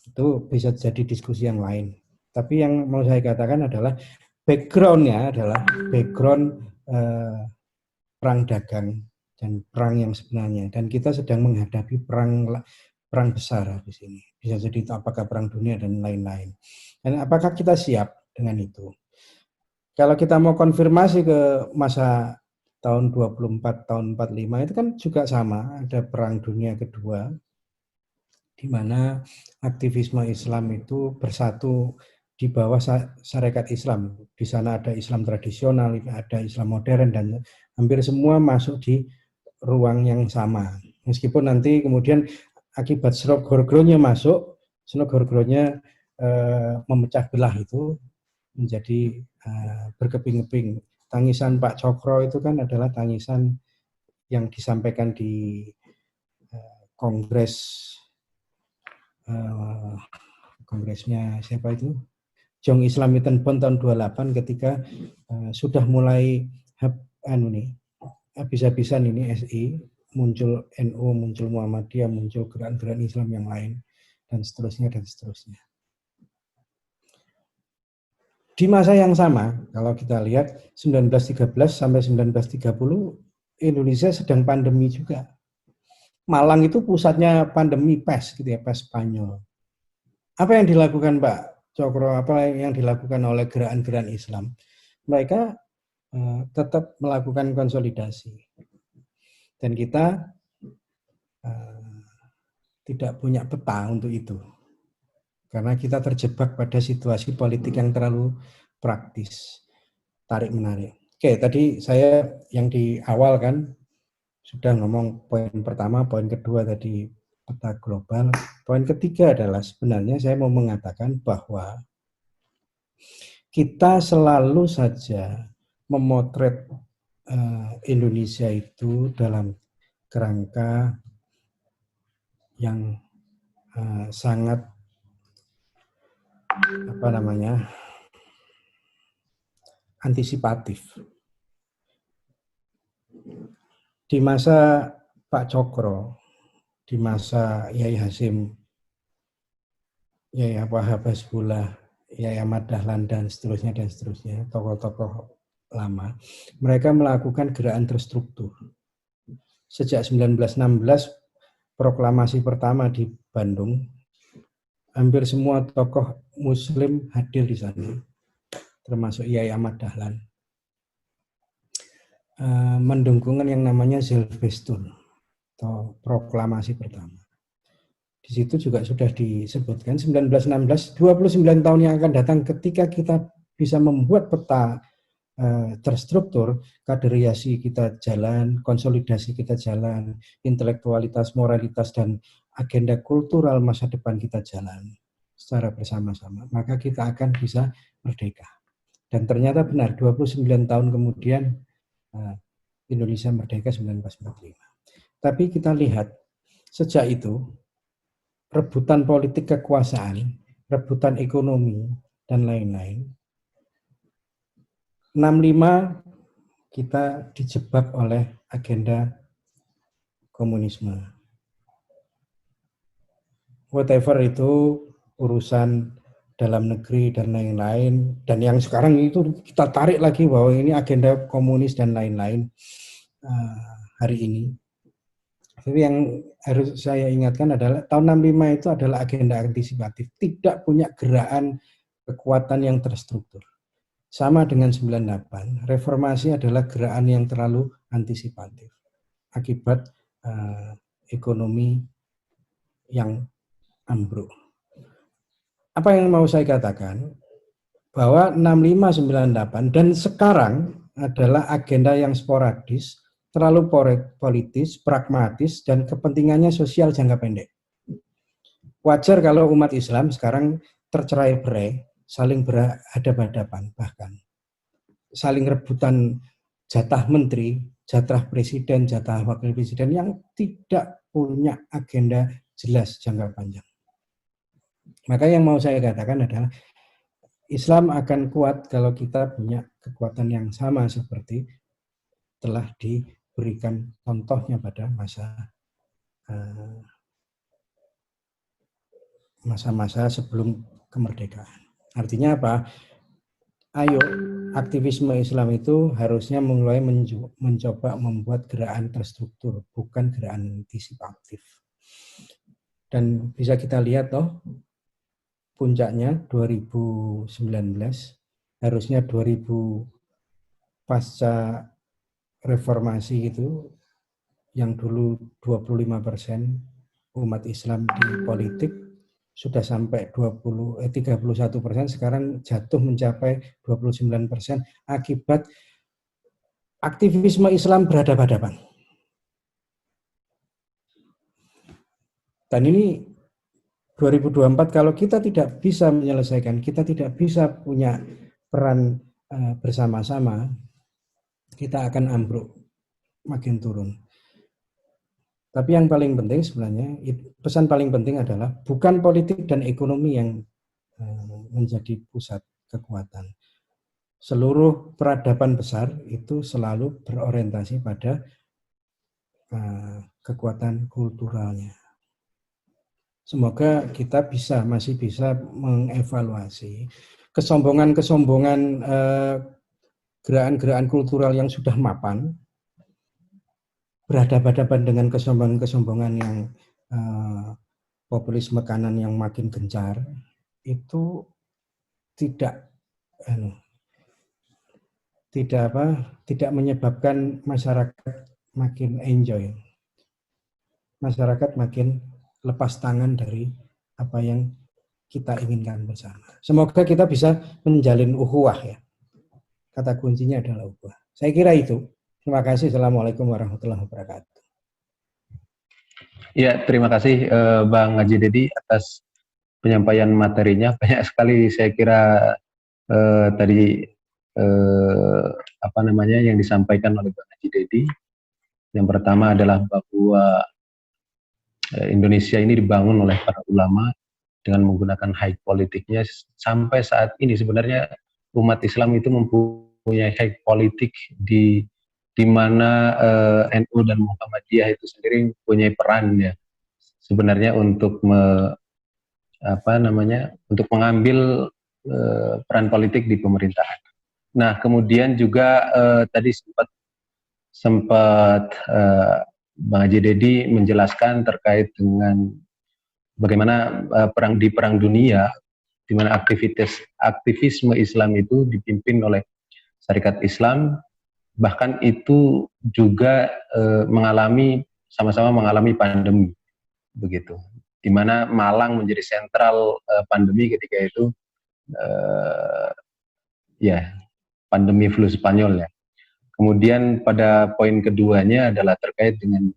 itu bisa jadi diskusi yang lain. Tapi yang mau saya katakan adalah background-nya adalah background perang dagang dan perang yang sebenarnya. Dan kita sedang menghadapi perang besar di sini. Bisa jadi itu apakah perang dunia dan lain-lain. Dan apakah kita siap dengan itu? Kalau kita mau konfirmasi ke masa tahun 24, tahun 45 itu kan juga sama, ada perang dunia kedua di mana aktivisme Islam itu bersatu di bawah Sarekat Islam. Di sana ada Islam tradisional, ada Islam modern, dan hampir semua masuk di ruang yang sama. Meskipun nanti kemudian akibat Snok-Gorgronnya masuk, Snok-Gorgronnya memecah belah itu menjadi berkeping-keping. Tangisan Pak Cokro itu kan adalah tangisan yang disampaikan di kongresnya siapa itu? Jong Islam Wittenbond tahun 28 ketika sudah mulai habis-habisan ini SI, muncul NU, muncul Muhammadiyah, muncul gerakan-gerakan Islam yang lain, dan seterusnya dan seterusnya. Di masa yang sama, kalau kita lihat 1913 sampai 1930, Indonesia sedang pandemi juga. Malang itu pusatnya pandemi pes, gitu ya, pes Spanyol. Apa yang dilakukan Pak Cokro, apa yang dilakukan oleh gerakan-gerakan Islam? Mereka tetap melakukan konsolidasi. Dan kita tidak punya peta untuk itu. Karena kita terjebak pada situasi politik yang terlalu praktis, tarik-menarik. Oke, tadi saya yang di awal kan sudah ngomong poin pertama, poin kedua tadi peta global. Poin ketiga adalah sebenarnya saya mau mengatakan bahwa kita selalu saja memotret Indonesia itu dalam kerangka yang sangat antisipatif. Di masa Pak Cokro, di masa Yai Hasyim, Yai Wahab Hasbullah, Yai Ahmad Dahlan, dan seterusnya, tokoh-tokoh lama, mereka melakukan gerakan terstruktur. Sejak 1916, proklamasi pertama di Bandung, hampir semua tokoh Muslim hadir di sana, termasuk Yai Ahmad Dahlan. Mendukungkan yang namanya Zilvestun atau proklamasi pertama. Di situ juga sudah disebutkan 1916, 29 tahun yang akan datang ketika kita bisa membuat peta terstruktur, kaderisasi kita jalan, konsolidasi kita jalan, intelektualitas, moralitas, dan agenda kultural masa depan kita jalan secara bersama-sama, maka kita akan bisa merdeka. Dan ternyata benar, 29 tahun kemudian Indonesia merdeka 1945. Tapi kita lihat Sejak itu, rebutan politik kekuasaan, rebutan ekonomi, dan lain-lain. 65 kita dijebak oleh agenda komunisme. Whatever itu urusan dalam negeri dan lain-lain, dan yang sekarang itu kita tarik lagi bahwa ini agenda komunis dan lain-lain hari ini. Tapi yang harus saya ingatkan adalah tahun 65 itu adalah agenda antisipatif, tidak punya gerakan kekuatan yang terstruktur. Sama dengan 98, reformasi adalah gerakan yang terlalu antisipatif akibat ekonomi yang ambruk. Apa yang mau saya katakan? Bahwa 65-98 dan sekarang adalah agenda yang sporadis, terlalu politis, pragmatis, dan kepentingannya sosial jangka pendek. Wajar kalau umat Islam sekarang tercerai-berai, saling berhadapan-hadapan, bahkan saling rebutan jatah menteri, jatah presiden, jatah wakil presiden yang tidak punya agenda jelas jangka panjang. Maka yang mau saya katakan adalah Islam akan kuat kalau kita punya kekuatan yang sama seperti telah diberikan contohnya pada masa-masa sebelum kemerdekaan. Artinya apa? Ayo, aktivisme Islam itu harusnya mulai mencoba membuat gerakan terstruktur, bukan gerakan antisipatif. Dan bisa kita lihat toh, puncaknya 2019, harusnya 2000 pasca reformasi itu, yang dulu 25% umat Islam di politik, sudah sampai 31%, sekarang jatuh mencapai 29% akibat aktivisme Islam berhadapan-hadapan. Dan ini 2024 kalau kita tidak bisa menyelesaikan, kita tidak bisa punya peran bersama-sama, kita akan ambruk, makin turun. Tapi yang paling penting sebenarnya, pesan paling penting adalah bukan politik dan ekonomi yang menjadi pusat kekuatan. Seluruh peradaban besar itu selalu berorientasi pada kekuatan kulturalnya. Semoga kita masih bisa mengevaluasi kesombongan-kesombongan gerakan-gerakan kultural yang sudah mapan, berhadapan-hadapan dengan kesombongan-kesombongan yang populisme kanan yang makin gencar, itu tidak menyebabkan masyarakat makin enjoy. Masyarakat makin lepas tangan dari apa yang kita inginkan bersama. Semoga kita bisa menjalin ukhuwah ya. Kata kuncinya adalah ukhuwah. Saya kira itu. Terima kasih. Assalamualaikum warahmatullahi wabarakatuh. Ya, terima kasih Bang Haji Dedi atas penyampaian materinya. Banyak sekali saya kira tadi yang disampaikan oleh Bang Haji Dedi. Yang pertama adalah bahwa Indonesia ini dibangun oleh para ulama dengan menggunakan high politiknya. Sampai saat ini sebenarnya umat Islam itu mempunyai high politik di mana NU dan Muhammadiyah itu sendiri mempunyai peran ya sebenarnya untuk untuk mengambil peran politik di pemerintahan. Nah, kemudian juga tadi sempat Bang Haji Dedi menjelaskan terkait dengan bagaimana perang dunia, di mana aktivisme Islam itu dipimpin oleh Syarikat Islam, bahkan itu juga sama-sama mengalami pandemi, begitu. Di mana Malang menjadi sentral pandemi ketika itu, pandemi flu Spanyol ya. Kemudian pada poin keduanya adalah terkait dengan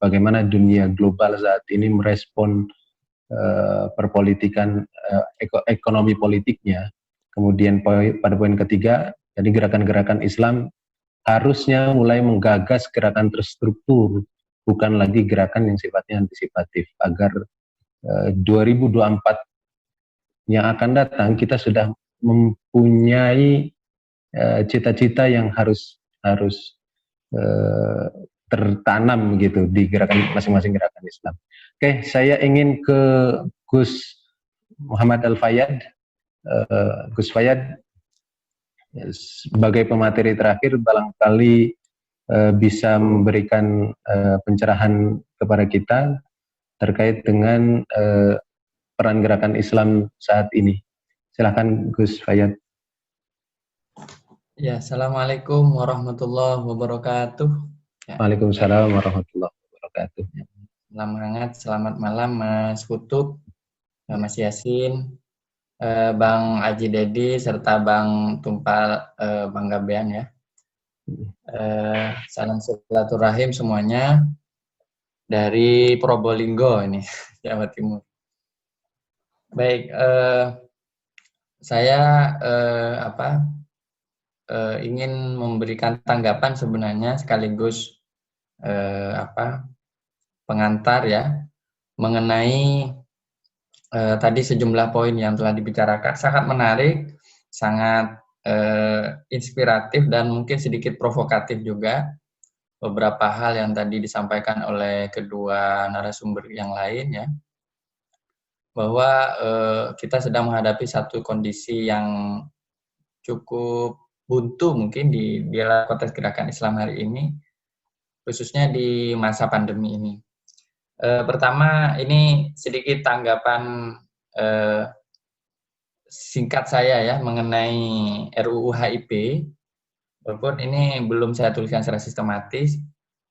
bagaimana dunia global saat ini merespon perpolitikan ekonomi politiknya. Kemudian pada poin ketiga, jadi gerakan-gerakan Islam harusnya mulai menggagas gerakan terstruktur bukan lagi gerakan yang sifatnya antisipatif, agar 2024 yang akan datang kita sudah mempunyai cita-cita yang harus tertanam gitu di gerakan masing-masing gerakan Islam. Oke, saya ingin ke Gus Muhammad Al-Fayyad. Gus Fayyad, sebagai pemateri terakhir barangkali bisa memberikan pencerahan kepada kita terkait dengan peran gerakan Islam saat ini. Silahkan Gus Fayyad. Ya, Assalamualaikum warahmatullahi wabarakatuh. Ya. Waalaikumsalam warahmatullahi wabarakatuh. Salam hangat, selamat malam Mas Kutub, Mas Yasin, Bang Aji Dedi, serta Bang Tumpal, Bang Gabean ya. Salam silaturahim semuanya dari Probolinggo ini, Jawa Timur. Baik, saya ingin memberikan tanggapan sebenarnya sekaligus pengantar ya mengenai tadi sejumlah poin yang telah dibicarakan. Sangat menarik, sangat inspiratif dan mungkin sedikit provokatif juga beberapa hal yang tadi disampaikan oleh kedua narasumber yang lain ya, bahwa kita sedang menghadapi satu kondisi yang cukup buntu mungkin di dalam konteks gerakan Islam hari ini, khususnya di masa pandemi ini. Pertama, ini sedikit tanggapan singkat saya ya mengenai RUU HIP, walaupun ini belum saya tuliskan secara sistematis.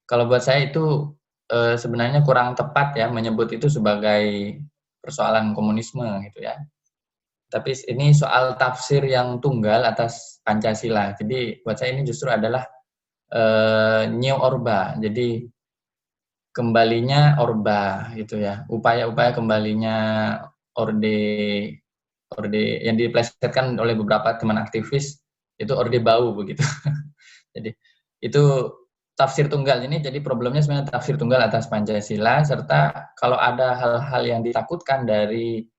Kalau buat saya itu sebenarnya kurang tepat ya menyebut itu sebagai persoalan komunisme gitu ya. Tapi ini soal tafsir yang tunggal atas Pancasila. Jadi buat saya ini justru adalah new Orba. Jadi kembalinya Orba gitu ya. Upaya-upaya kembalinya Orde yang diplesetkan oleh beberapa teman aktivis itu Orde Baru begitu. Jadi itu tafsir tunggal ini, jadi problemnya sebenarnya tafsir tunggal atas Pancasila, serta kalau ada hal-hal yang ditakutkan dari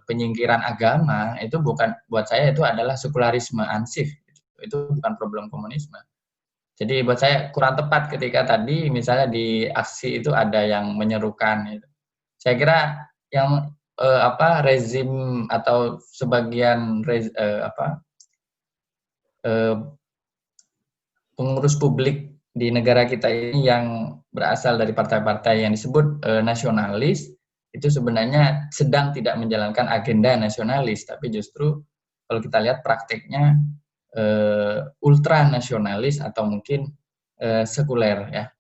penyingkiran agama, itu bukan, buat saya itu adalah sekularisme ansif, itu bukan problem komunisme. Jadi buat saya kurang tepat ketika tadi misalnya di aksi itu ada yang menyerukan gitu. Saya kira yang rezim atau sebagian pengurus publik di negara kita ini yang berasal dari partai-partai yang disebut nasionalis, itu sebenarnya sedang tidak menjalankan agenda nasionalis, tapi justru kalau kita lihat prakteknya ultra nasionalis atau mungkin sekuler ya,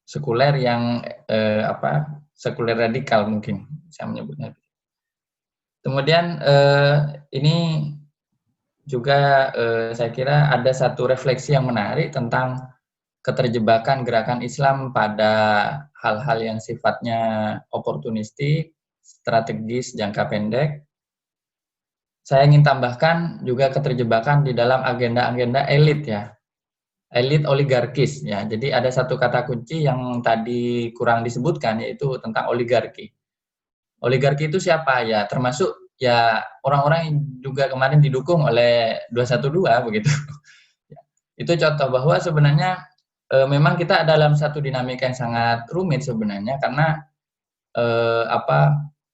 sekuler yang sekuler radikal mungkin saya menyebutnya. Kemudian ini juga saya kira ada satu refleksi yang menarik tentang keterjebakan gerakan Islam pada hal-hal yang sifatnya oportunistik, strategis, jangka pendek. Saya ingin tambahkan juga keterjebakan di dalam agenda-agenda elit ya, elit oligarkis ya. Jadi ada satu kata kunci yang tadi kurang disebutkan, yaitu tentang oligarki. Oligarki itu siapa ya? Termasuk ya orang-orang yang juga kemarin didukung oleh 212 begitu. Itu contoh bahwa sebenarnya memang kita dalam satu dinamika yang sangat rumit sebenarnya, karena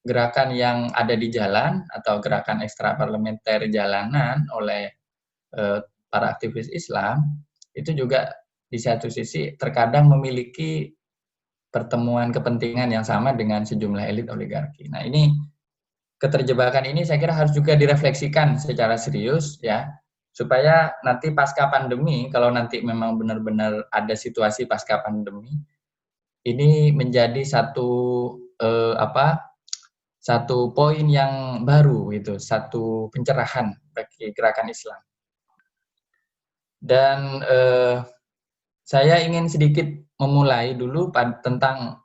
gerakan yang ada di jalan atau gerakan ekstraparlementer jalanan oleh para aktivis Islam itu juga di satu sisi terkadang memiliki pertemuan kepentingan yang sama dengan sejumlah elit oligarki. Nah, ini keterjebakan ini saya kira harus juga direfleksikan secara serius ya, supaya nanti pasca pandemi, kalau nanti memang benar-benar ada situasi pasca pandemi, ini menjadi satu satu poin yang baru gitu, satu pencerahan bagi gerakan Islam. Dan saya ingin sedikit memulai dulu tentang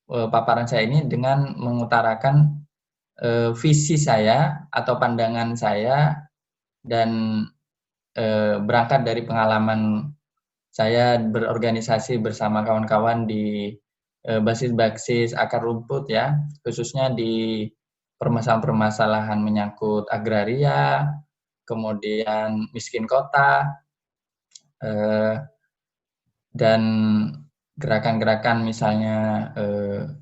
paparan saya ini dengan mengutarakan visi saya atau pandangan saya, dan berangkat dari pengalaman saya berorganisasi bersama kawan-kawan di basis-basis akar rumput ya, khususnya di permasalahan-permasalahan menyangkut agraria, kemudian miskin kota, dan gerakan-gerakan misalnya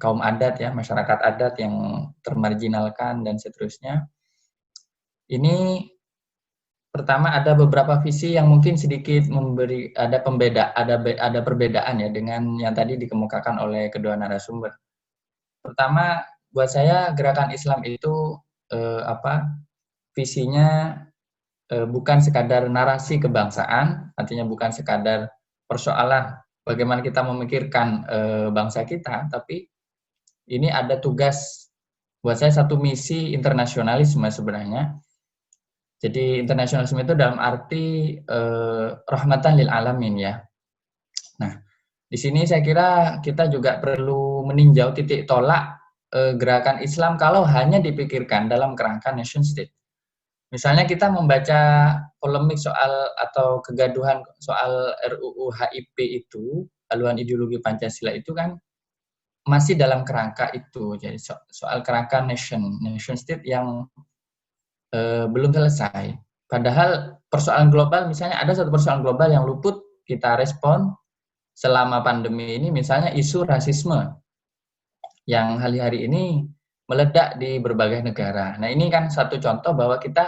kaum adat ya, masyarakat adat yang termarginalkan dan seterusnya. Ini pertama ada beberapa visi yang mungkin sedikit memberi ada perbedaan ya dengan yang tadi dikemukakan oleh kedua narasumber. Pertama, buat saya gerakan Islam itu visinya bukan sekadar narasi kebangsaan, artinya bukan sekadar persoalan bagaimana kita memikirkan bangsa kita, tapi ini ada tugas buat saya satu misi internasionalisme sebenarnya. Jadi internasionalisme itu dalam arti rahmatan lil alamin ya. Nah, di sini saya kira kita juga perlu meninjau titik tolak gerakan Islam kalau hanya dipikirkan dalam kerangka nation state. Misalnya kita membaca polemik soal atau kegaduhan soal RUU HIP itu, haluan ideologi Pancasila itu kan masih dalam kerangka itu. Jadi soal kerangka nation state yang belum selesai. Padahal persoalan global, misalnya ada satu persoalan global yang luput kita respon selama pandemi ini, misalnya isu rasisme yang hari-hari ini meledak di berbagai negara. Nah, ini kan satu contoh bahwa kita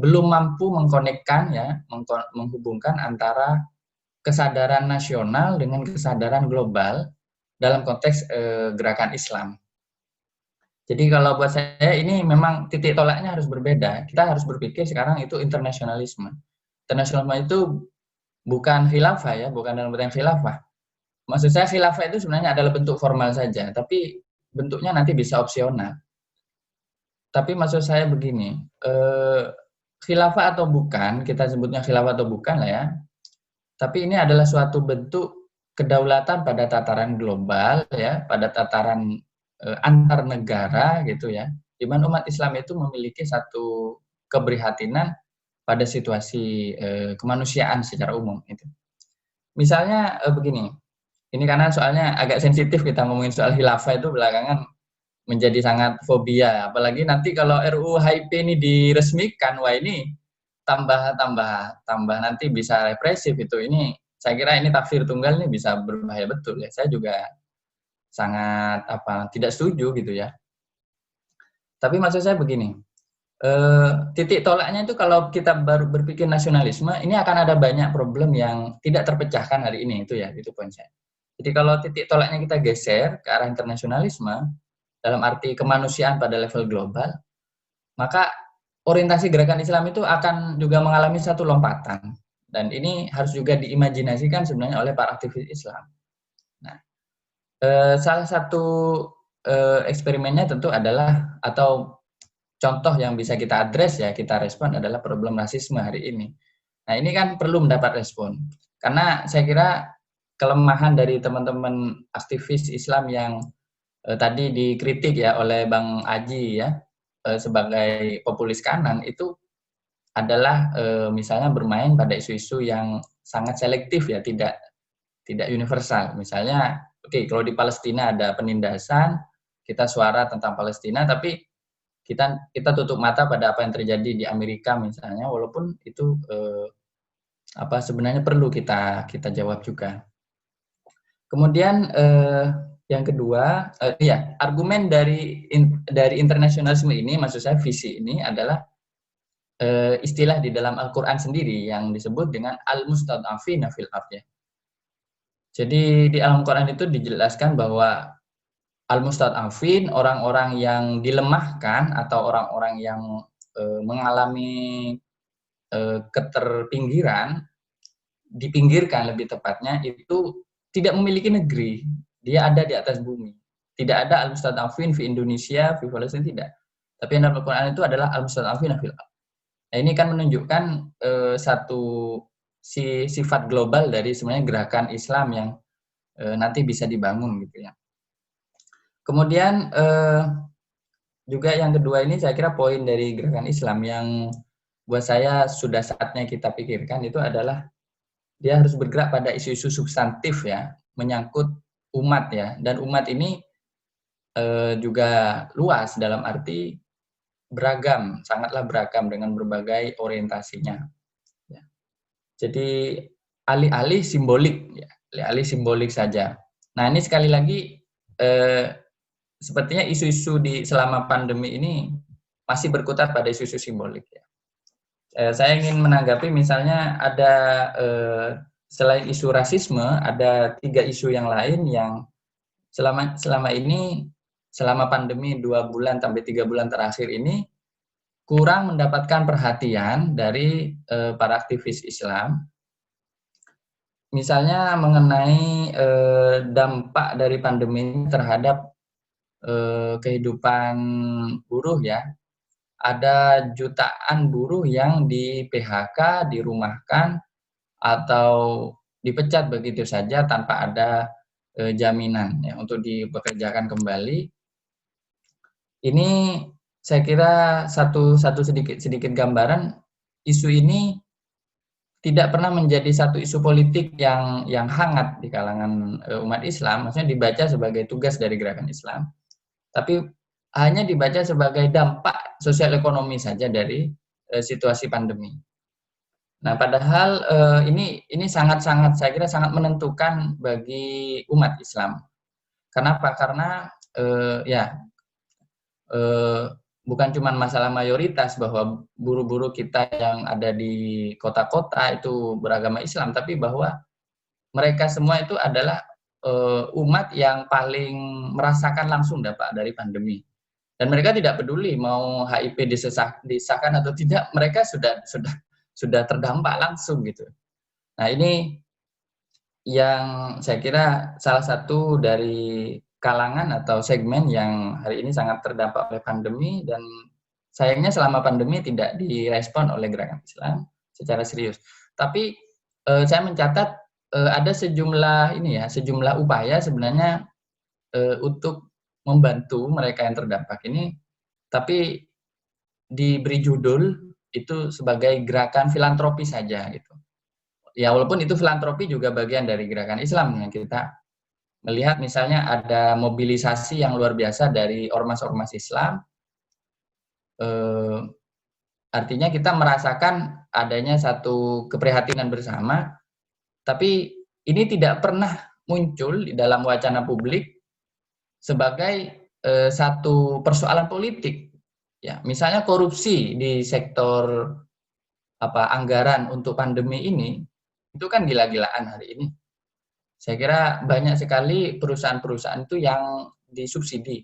belum mampu mengkonekkan ya, menghubungkan antara kesadaran nasional dengan kesadaran global dalam konteks gerakan Islam. Jadi kalau buat saya ini memang titik tolaknya harus berbeda. Kita harus berpikir sekarang itu internasionalisme. Internasionalisme itu bukan khilafah ya, bukan dalam bentuk khilafah. Maksud saya khilafah itu sebenarnya adalah bentuk formal saja, tapi bentuknya nanti bisa opsional. Tapi maksud saya begini, khilafah atau bukan, kita sebutnya khilafah atau bukan lah ya, tapi ini adalah suatu bentuk kedaulatan pada tataran global ya, pada tataran antar negara gitu ya, di mana umat Islam itu memiliki satu keprihatinan pada situasi kemanusiaan secara umum itu. Misalnya begini, ini karena soalnya agak sensitif kita ngomongin soal khilafah itu belakangan menjadi sangat fobia, apalagi nanti kalau RUU HIP ini diresmikan, wah ini tambah nanti bisa represif itu. Ini saya kira ini tafsir tunggal ini bisa berbahaya betul ya. Saya juga sangat tidak setuju gitu ya. Tapi maksud saya begini, titik tolaknya itu kalau kita baru berpikir nasionalisme, ini akan ada banyak problem yang tidak terpecahkan hari ini itu ya, itu poin saya. Jadi kalau titik tolaknya kita geser ke arah internasionalisme dalam arti kemanusiaan pada level global, maka orientasi gerakan Islam itu akan juga mengalami satu lompatan, dan ini harus juga diimajinasikan sebenarnya oleh para aktivis Islam. Nah, salah satu eksperimennya tentu adalah, atau contoh yang bisa kita address ya, kita respon adalah problem rasisme hari ini. Nah, ini kan perlu mendapat respon, karena saya kira kelemahan dari teman-teman aktivis Islam yang tadi dikritik ya oleh Bang Aji ya, sebagai populis kanan itu adalah misalnya bermain pada isu-isu yang sangat selektif ya, tidak universal. Misalnya, kalau di Palestina ada penindasan, kita suara tentang Palestina, tapi kita tutup mata pada apa yang terjadi di Amerika misalnya, walaupun itu sebenarnya perlu kita jawab juga. Kemudian yang kedua, argumen dari internasionalisme ini, maksud saya visi ini adalah istilah di dalam Al-Quran sendiri yang disebut dengan al-mustad'afina fil ardh ya. Jadi di Al-Quran itu dijelaskan bahwa al-mustad'afin, orang-orang yang dilemahkan atau orang-orang yang mengalami keterpinggiran, dipinggirkan lebih tepatnya, itu tidak memiliki negeri, dia ada di atas bumi. Tidak ada al-mustad'afin fi Indonesia, fi Palestina, tidak. Tapi yang dalam Al-Quran itu adalah al-mustad'afin fil ardh. Nah, ini kan menunjukkan satu sifat global dari sebenarnya gerakan Islam yang nanti bisa dibangun gitu ya. Kemudian juga yang kedua ini saya kira poin dari gerakan Islam yang buat saya sudah saatnya kita pikirkan itu adalah dia harus bergerak pada isu-isu substantif ya, menyangkut umat ya, dan umat ini juga luas dalam arti beragam, sangatlah beragam dengan berbagai orientasinya. Ya. Jadi alih-alih simbolik, ya, alih-alih simbolik saja. Nah ini sekali lagi sepertinya isu-isu di selama pandemi ini masih berkutat pada isu-isu simbolik. Ya. Saya ingin menanggapi misalnya ada selain isu rasisme, ada 3 isu yang lain yang selama ini, selama pandemi 2 bulan sampai 3 bulan terakhir ini kurang mendapatkan perhatian dari para aktivis Islam. Misalnya mengenai dampak dari pandemi terhadap kehidupan buruh ya. Ada jutaan buruh yang di PHK, dirumahkan, atau dipecat begitu saja tanpa ada jaminan ya untuk dipekerjakan kembali. Ini saya kira satu sedikit gambaran isu ini tidak pernah menjadi satu isu politik yang hangat di kalangan umat Islam, maksudnya dibaca sebagai tugas dari gerakan Islam, tapi hanya dibaca sebagai dampak sosial ekonomi saja dari situasi pandemi. Nah, padahal ini sangat-sangat saya kira sangat menentukan bagi umat Islam. Kenapa? Karena bukan cuma masalah mayoritas bahwa buruh-buruh kita yang ada di kota-kota itu beragama Islam, tapi bahwa mereka semua itu adalah umat yang paling merasakan langsung dampak dari pandemi. Dan mereka tidak peduli mau HIP disahkan atau tidak, mereka sudah terdampak langsung gitu. Nah ini yang saya kira salah satu dari kalangan atau segmen yang hari ini sangat terdampak oleh pandemi, dan sayangnya selama pandemi tidak direspon oleh gerakan Islam secara serius. Tapi saya mencatat ada sejumlah upaya sebenarnya untuk membantu mereka yang terdampak ini, tapi diberi judul itu sebagai gerakan filantropi saja gitu. Ya walaupun itu filantropi juga bagian dari gerakan Islam yang kita melihat misalnya ada mobilisasi yang luar biasa dari ormas-ormas Islam. Artinya kita merasakan adanya satu keprihatinan bersama, tapi ini tidak pernah muncul di dalam wacana publik sebagai satu persoalan politik. Ya, misalnya korupsi di sektor anggaran untuk pandemi ini itu kan gila-gilaan hari ini. Saya kira banyak sekali perusahaan-perusahaan itu yang disubsidi.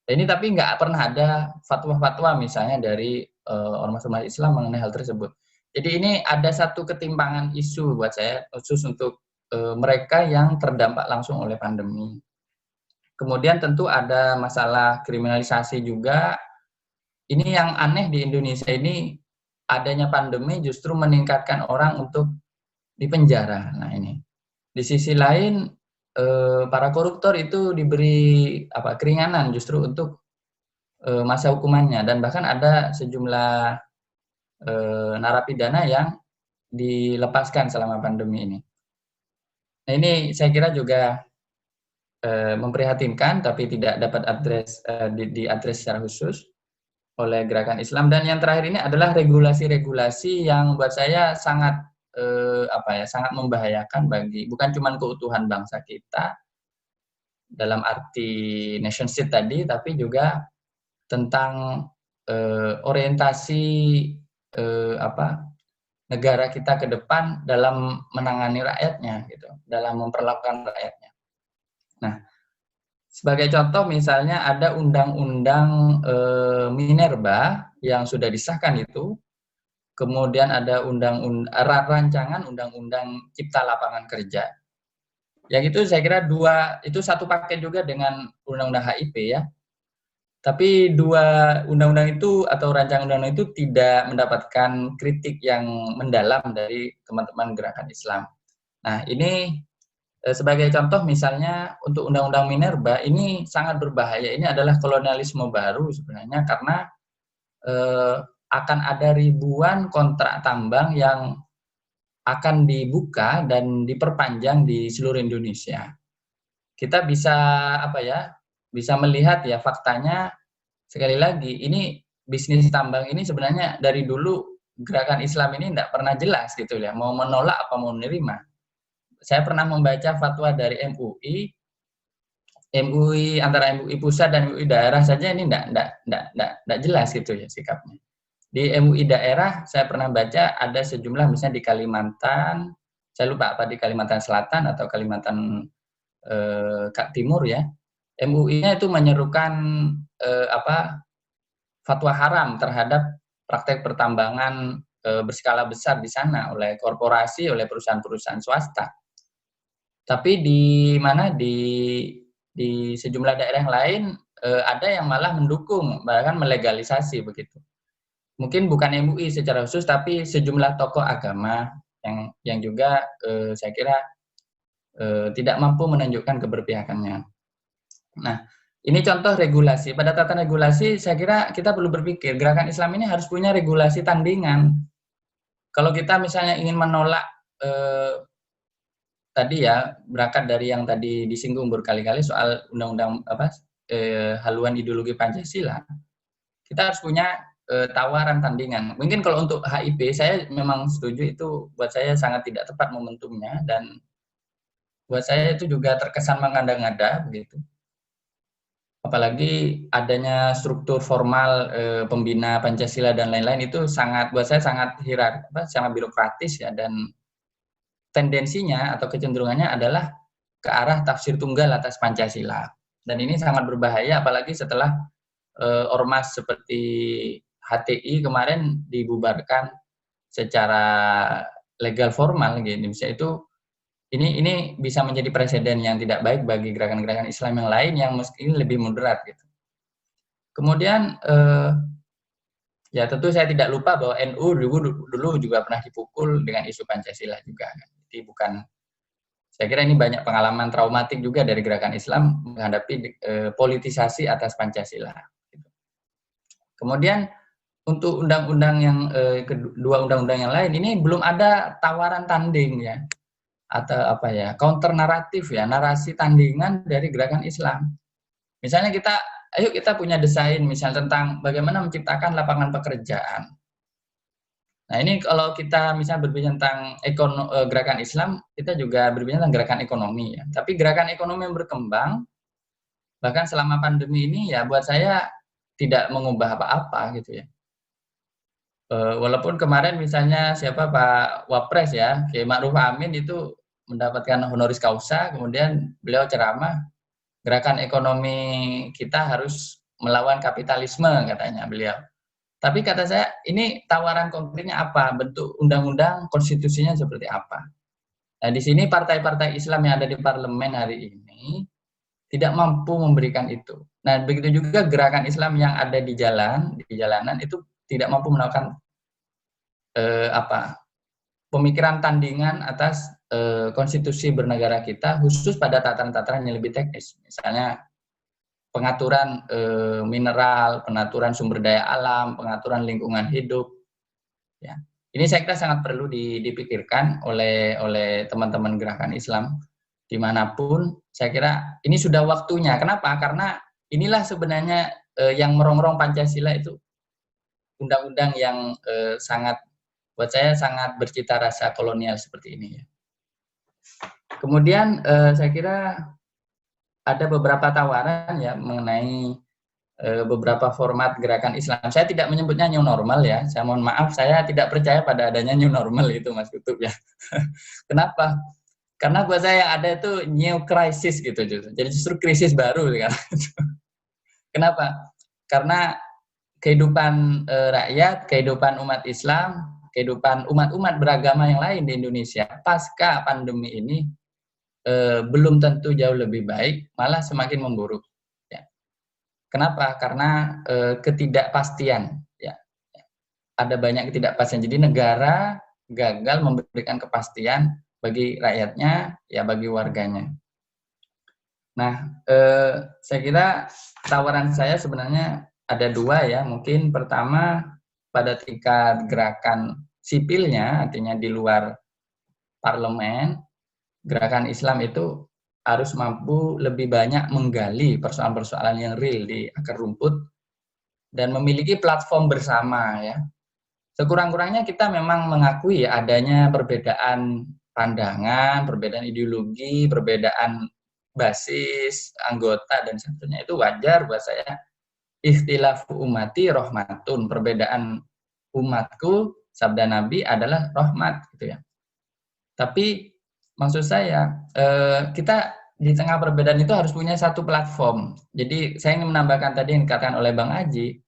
Ini tapi nggak pernah ada fatwa-fatwa misalnya dari ormas-ormas Islam mengenai hal tersebut. Jadi ini ada satu ketimpangan isu buat saya khusus untuk mereka yang terdampak langsung oleh pandemi. Kemudian tentu ada masalah kriminalisasi juga. Ini yang aneh di Indonesia ini, adanya pandemi justru meningkatkan orang untuk dipenjara. Nah ini. Di sisi lain para koruptor itu diberi keringanan justru untuk masa hukumannya, dan bahkan ada sejumlah narapidana yang dilepaskan selama pandemi ini. Nah ini saya kira juga memprihatinkan, tapi tidak dapat diadres secara khusus oleh gerakan Islam. Dan yang terakhir ini adalah regulasi-regulasi yang buat saya sangat sangat membahayakan bagi bukan cuma keutuhan bangsa kita dalam arti nation state tadi, tapi juga tentang orientasi negara kita ke depan dalam menangani rakyatnya gitu, dalam memperlakukan rakyatnya. Nah, sebagai contoh misalnya ada undang-undang Minerba yang sudah disahkan itu, kemudian ada rancangan undang-undang Cipta Lapangan Kerja. Yang itu saya kira itu satu paket juga dengan undang-undang HIP ya. Tapi 2 undang-undang itu atau rancangan undang-undang itu tidak mendapatkan kritik yang mendalam dari teman-teman gerakan Islam. Nah, ini sebagai contoh misalnya untuk undang-undang Minerba ini sangat berbahaya. Ini adalah kolonialisme baru sebenarnya, karena akan ada ribuan kontrak tambang yang akan dibuka dan diperpanjang di seluruh Indonesia. Kita bisa bisa melihat ya faktanya, sekali lagi ini bisnis tambang ini sebenarnya dari dulu gerakan Islam ini tidak pernah jelas gitu ya, mau menolak apa mau menerima. Saya pernah membaca fatwa dari MUI antara MUI pusat dan MUI daerah saja ini tidak jelas gitu ya sikapnya. Di MUI daerah saya pernah baca ada sejumlah misalnya di Kalimantan, saya lupa apa di Kalimantan Selatan atau Kalimantan Timur ya. MUI-nya itu menyerukan fatwa haram terhadap praktek pertambangan berskala besar di sana oleh korporasi, oleh perusahaan-perusahaan swasta. Tapi di sejumlah daerah yang lain ada yang malah mendukung, bahkan melegalisasi begitu. Mungkin bukan MUI secara khusus, tapi sejumlah tokoh agama yang juga saya kira tidak mampu menunjukkan keberpihakannya. Nah, ini contoh regulasi. Pada tataran regulasi, saya kira kita perlu berpikir, gerakan Islam ini harus punya regulasi tandingan. Kalau kita misalnya ingin menolak tadi ya, berangkat dari yang tadi disinggung berkali-kali soal undang-undang haluan ideologi Pancasila, kita harus punya tawaran tandingan. Mungkin kalau untuk HIP, saya memang setuju itu buat saya sangat tidak tepat momentumnya, dan buat saya itu juga terkesan mengada-ngada begitu. Apalagi adanya struktur formal pembina Pancasila dan lain-lain itu buat saya sangat sangat birokratis ya, dan tendensinya atau kecenderungannya adalah ke arah tafsir tunggal atas Pancasila. Dan ini sangat berbahaya, apalagi setelah ormas seperti HTI kemarin dibubarkan secara legal formal gitu. Misalnya itu ini bisa menjadi presiden yang tidak baik bagi gerakan-gerakan Islam yang lain yang mungkin lebih moderat gitu. Kemudian ya tentu saya tidak lupa bahwa NU dulu juga pernah dipukul dengan isu Pancasila juga. Jadi saya kira ini banyak pengalaman traumatik juga dari gerakan Islam menghadapi politisasi atas Pancasila. Kemudian untuk undang-undang yang kedua undang-undang yang lain ini belum ada tawaran tanding ya, atau counter naratif ya, narasi tandingan dari gerakan Islam. Misalnya ayo kita punya desain misal tentang bagaimana menciptakan lapangan pekerjaan. Nah ini kalau kita misalnya berbicara tentang gerakan Islam, kita juga berbicara tentang gerakan ekonomi ya. Tapi gerakan ekonomi yang berkembang bahkan selama pandemi ini ya buat saya tidak mengubah apa-apa gitu ya. Walaupun kemarin misalnya Pak Wapres ya, Kiai Ma'ruf Amin itu mendapatkan honoris causa, kemudian beliau ceramah, gerakan ekonomi kita harus melawan kapitalisme katanya beliau. Tapi kata saya, ini tawaran konkretnya apa? Bentuk undang-undang, konstitusinya seperti apa? Nah di sini partai-partai Islam yang ada di parlemen hari ini tidak mampu memberikan itu. Nah begitu juga gerakan Islam yang ada di jalanan itu tidak mampu menawarkan pemikiran tandingan atas konstitusi bernegara kita, khusus pada tataran-tataran yang lebih teknis, misalnya pengaturan mineral, pengaturan sumber daya alam, pengaturan lingkungan hidup. Ya, ini saya kira sangat perlu dipikirkan oleh teman-teman gerakan Islam dimanapun. Saya kira ini sudah waktunya. Kenapa? Karena inilah sebenarnya yang merongrong Pancasila itu undang-undang yang buat saya sangat bercita rasa kolonial seperti ini ya. Kemudian saya kira ada beberapa tawaran ya mengenai beberapa format gerakan Islam. Saya tidak menyebutnya new normal ya. Saya mohon maaf, saya tidak percaya pada adanya new normal itu Mas Kutub ya. Kenapa? Karena buat saya ada itu new crisis gitu. Jadi justru krisis baru kan. Kenapa? Karena kehidupan rakyat, kehidupan umat Islam, kehidupan umat-umat beragama yang lain di Indonesia pasca pandemi ini belum tentu jauh lebih baik, malah semakin memburuk. Ya. Kenapa? Karena ketidakpastian. Ya. Ada banyak ketidakpastian. Jadi negara gagal memberikan kepastian bagi rakyatnya, ya bagi warganya. Nah, saya kira tawaran saya sebenarnya ada dua ya. Mungkin pertama pada tingkat gerakan sipilnya, artinya di luar parlemen, gerakan Islam itu harus mampu lebih banyak menggali persoalan-persoalan yang real di akar rumput dan memiliki platform bersama ya. Sekurang-kurangnya kita memang mengakui adanya perbedaan pandangan, perbedaan ideologi, perbedaan basis, anggota, dan sebagainya. Itu wajar buat saya. Ikhtilafu ummati rahmatun. Perbedaan umatku, sabda Nabi, adalah rahmat. Gitu ya. Tapi maksud saya, kita di tengah perbedaan itu harus punya satu platform. Jadi saya ingin menambahkan tadi yang dikatakan oleh Bang Aji,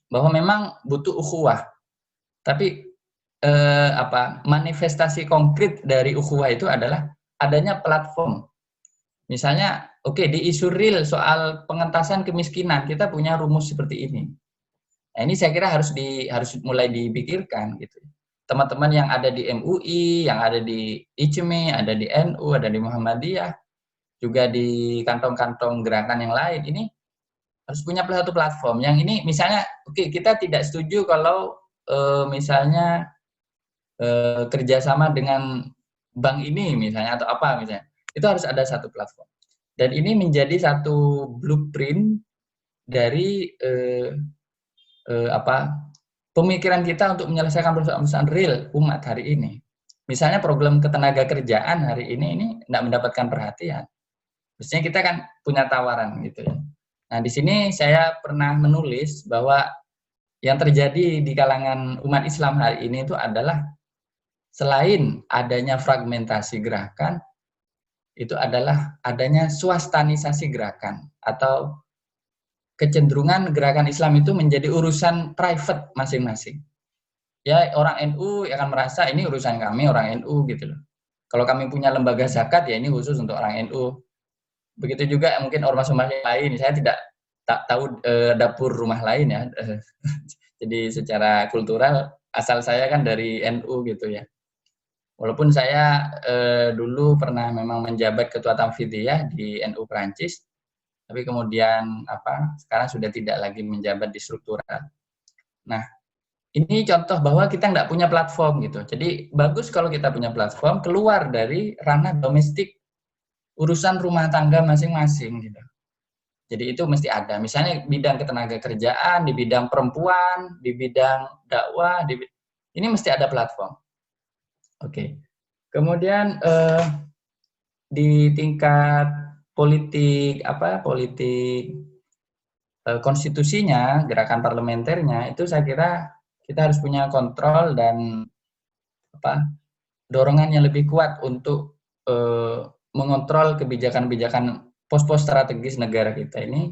bahwa memang butuh ukhuwah. Tapi manifestasi konkret dari ukhuwah itu adalah adanya platform. Misalnya, di isu real soal pengentasan kemiskinan, kita punya rumus seperti ini. Nah, ini saya kira harus mulai dipikirkan gitu. Teman-teman yang ada di MUI, yang ada di ICMI, ada di NU, ada di Muhammadiyah, juga di kantong-kantong gerakan yang lain, ini harus punya satu platform. Yang ini misalnya, kita tidak setuju kalau misalnya kerjasama dengan bank ini misalnya, atau apa misalnya, itu harus ada satu platform. Dan ini menjadi satu blueprint dari pemikiran kita untuk menyelesaikan persoalan real umat hari ini. Misalnya problem ketenaga kerjaan hari ini tidak mendapatkan perhatian. Biasanya kita kan punya tawaran gitu ya. Nah, di sini saya pernah menulis bahwa yang terjadi di kalangan umat Islam hari ini itu adalah selain adanya fragmentasi gerakan, itu adalah adanya swastanisasi gerakan atau kecenderungan gerakan Islam itu menjadi urusan private masing-masing. Ya, orang NU akan merasa ini urusan kami, orang NU gitu loh. Kalau kami punya lembaga zakat, ya ini khusus untuk orang NU. Begitu juga mungkin ormas-ormas lain. Saya tak tahu dapur rumah lain ya. Jadi secara kultural, asal saya kan dari NU gitu ya. Walaupun saya dulu pernah memang menjabat ketua Tamfidiyah di NU Perancis, tapi kemudian sekarang sudah tidak lagi menjabat di struktural. Nah, ini contoh bahwa kita nggak punya platform gitu. Jadi bagus kalau kita punya platform keluar dari ranah domestik urusan rumah tangga masing-masing gitu. Jadi itu mesti ada. Misalnya bidang ketenaga kerjaan, di bidang perempuan, di bidang dakwah, ini mesti ada platform. Oke. Kemudian di tingkat politik konstitusinya, gerakan parlementernya, itu saya kira kita harus punya kontrol dan dorongan yang lebih kuat untuk mengontrol kebijakan-kebijakan pos-pos strategis negara kita ini.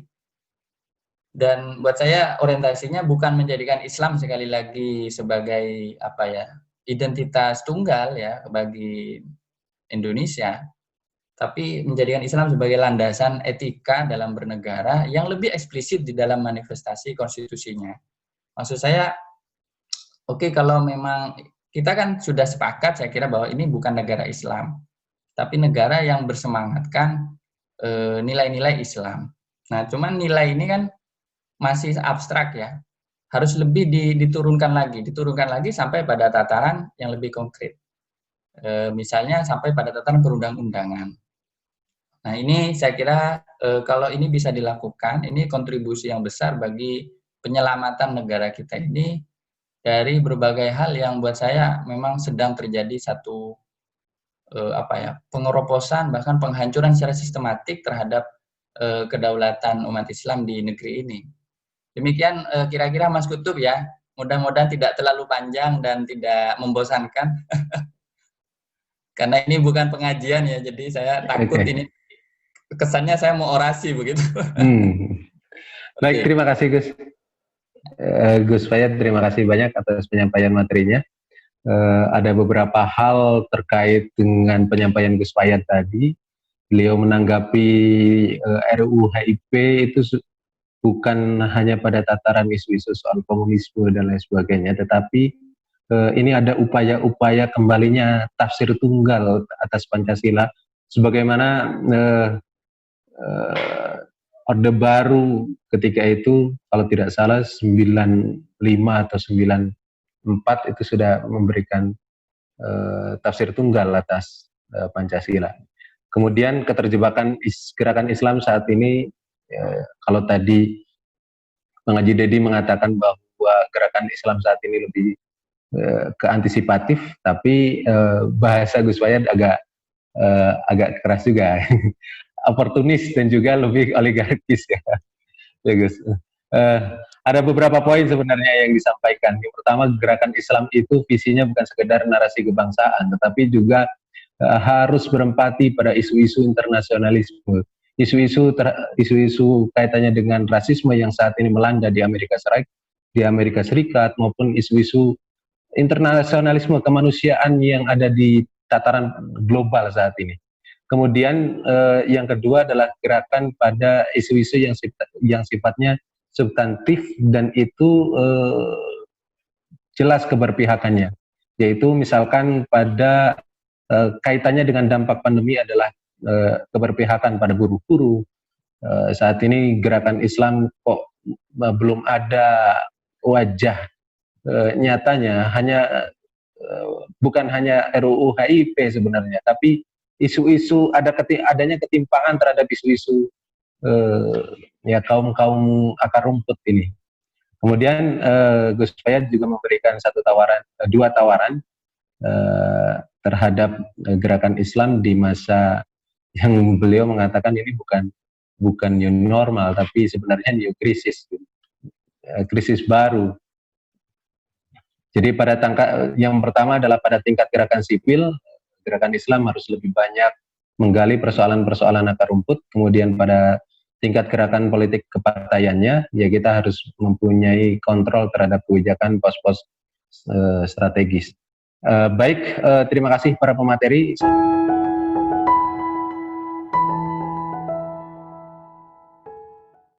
Dan buat saya orientasinya bukan menjadikan Islam sekali lagi sebagai identitas tunggal ya bagi Indonesia, tapi menjadikan Islam sebagai landasan etika dalam bernegara yang lebih eksplisit di dalam manifestasi konstitusinya. Maksud saya, kalau memang kita kan sudah sepakat, saya kira bahwa ini bukan negara Islam, tapi negara yang bersemangatkan nilai-nilai Islam. Nah, cuman nilai ini kan masih abstrak ya, harus lebih diturunkan lagi sampai pada tataran yang lebih konkret. Misalnya sampai pada tataran perundang-undangan. Nah, ini saya kira kalau ini bisa dilakukan, ini kontribusi yang besar bagi penyelamatan negara kita ini dari berbagai hal yang buat saya memang sedang terjadi satu pengeroposan bahkan penghancuran secara sistematik terhadap kedaulatan umat Islam di negeri ini. Demikian kira-kira Mas Kutub ya. Mudah-mudahan tidak terlalu panjang dan tidak membosankan. Karena ini bukan pengajian ya, jadi saya takut ini kesannya saya mau orasi begitu. Baik, terima kasih Gus. Gus Fayad, terima kasih banyak atas penyampaian materinya. Ada beberapa hal terkait dengan penyampaian Gus Fayad tadi. Beliau menanggapi RUU HIP itu bukan hanya pada tataran isu-isu soal komunisme dan lain sebagainya, tetapi ini ada upaya-upaya kembalinya tafsir tunggal atas Pancasila, sebagaimana Orde Baru ketika itu, kalau tidak salah 95 atau 94 itu sudah memberikan tafsir tunggal atas Pancasila. Kemudian keterjebakan gerakan Islam saat ini, kalau tadi Bang Haji Dedi mengatakan bahwa gerakan Islam saat ini lebih ke antisipatif, tapi bahasa Gus Wayat agak keras juga, oportunis dan juga lebih oligarkis ya, ya Gus. Ada beberapa poin sebenarnya yang disampaikan. Yang pertama, gerakan Islam itu visinya bukan sekedar narasi kebangsaan, tetapi juga harus berempati pada isu-isu internasionalisme, isu-isu kaitannya dengan rasisme yang saat ini melanda di Amerika Serikat maupun isu-isu internasionalisme kemanusiaan yang ada di tataran global saat ini. Kemudian yang kedua adalah gerakan pada isu-isu yang sifatnya substantif dan itu jelas keberpihakannya, yaitu misalkan pada kaitannya dengan dampak pandemi adalah keberpihakan pada buruh-buruh. Saat ini gerakan Islam kok belum ada wajah nyatanya, bukan hanya RUU HIP sebenarnya, tapi isu-isu adanya ketimpangan terhadap isu-isu ya kaum akar rumput ini. Kemudian Gus Wayat juga memberikan dua tawaran terhadap gerakan Islam di masa yang beliau mengatakan ini bukan new normal, tapi sebenarnya new krisis, krisis baru. Jadi yang pertama adalah pada tingkat gerakan sipil, gerakan Islam harus lebih banyak menggali persoalan-persoalan akar rumput. Kemudian pada tingkat gerakan politik kepartaiannya, ya kita harus mempunyai kontrol terhadap kebijakan pos-pos strategis. Baik, terima kasih para pemateri.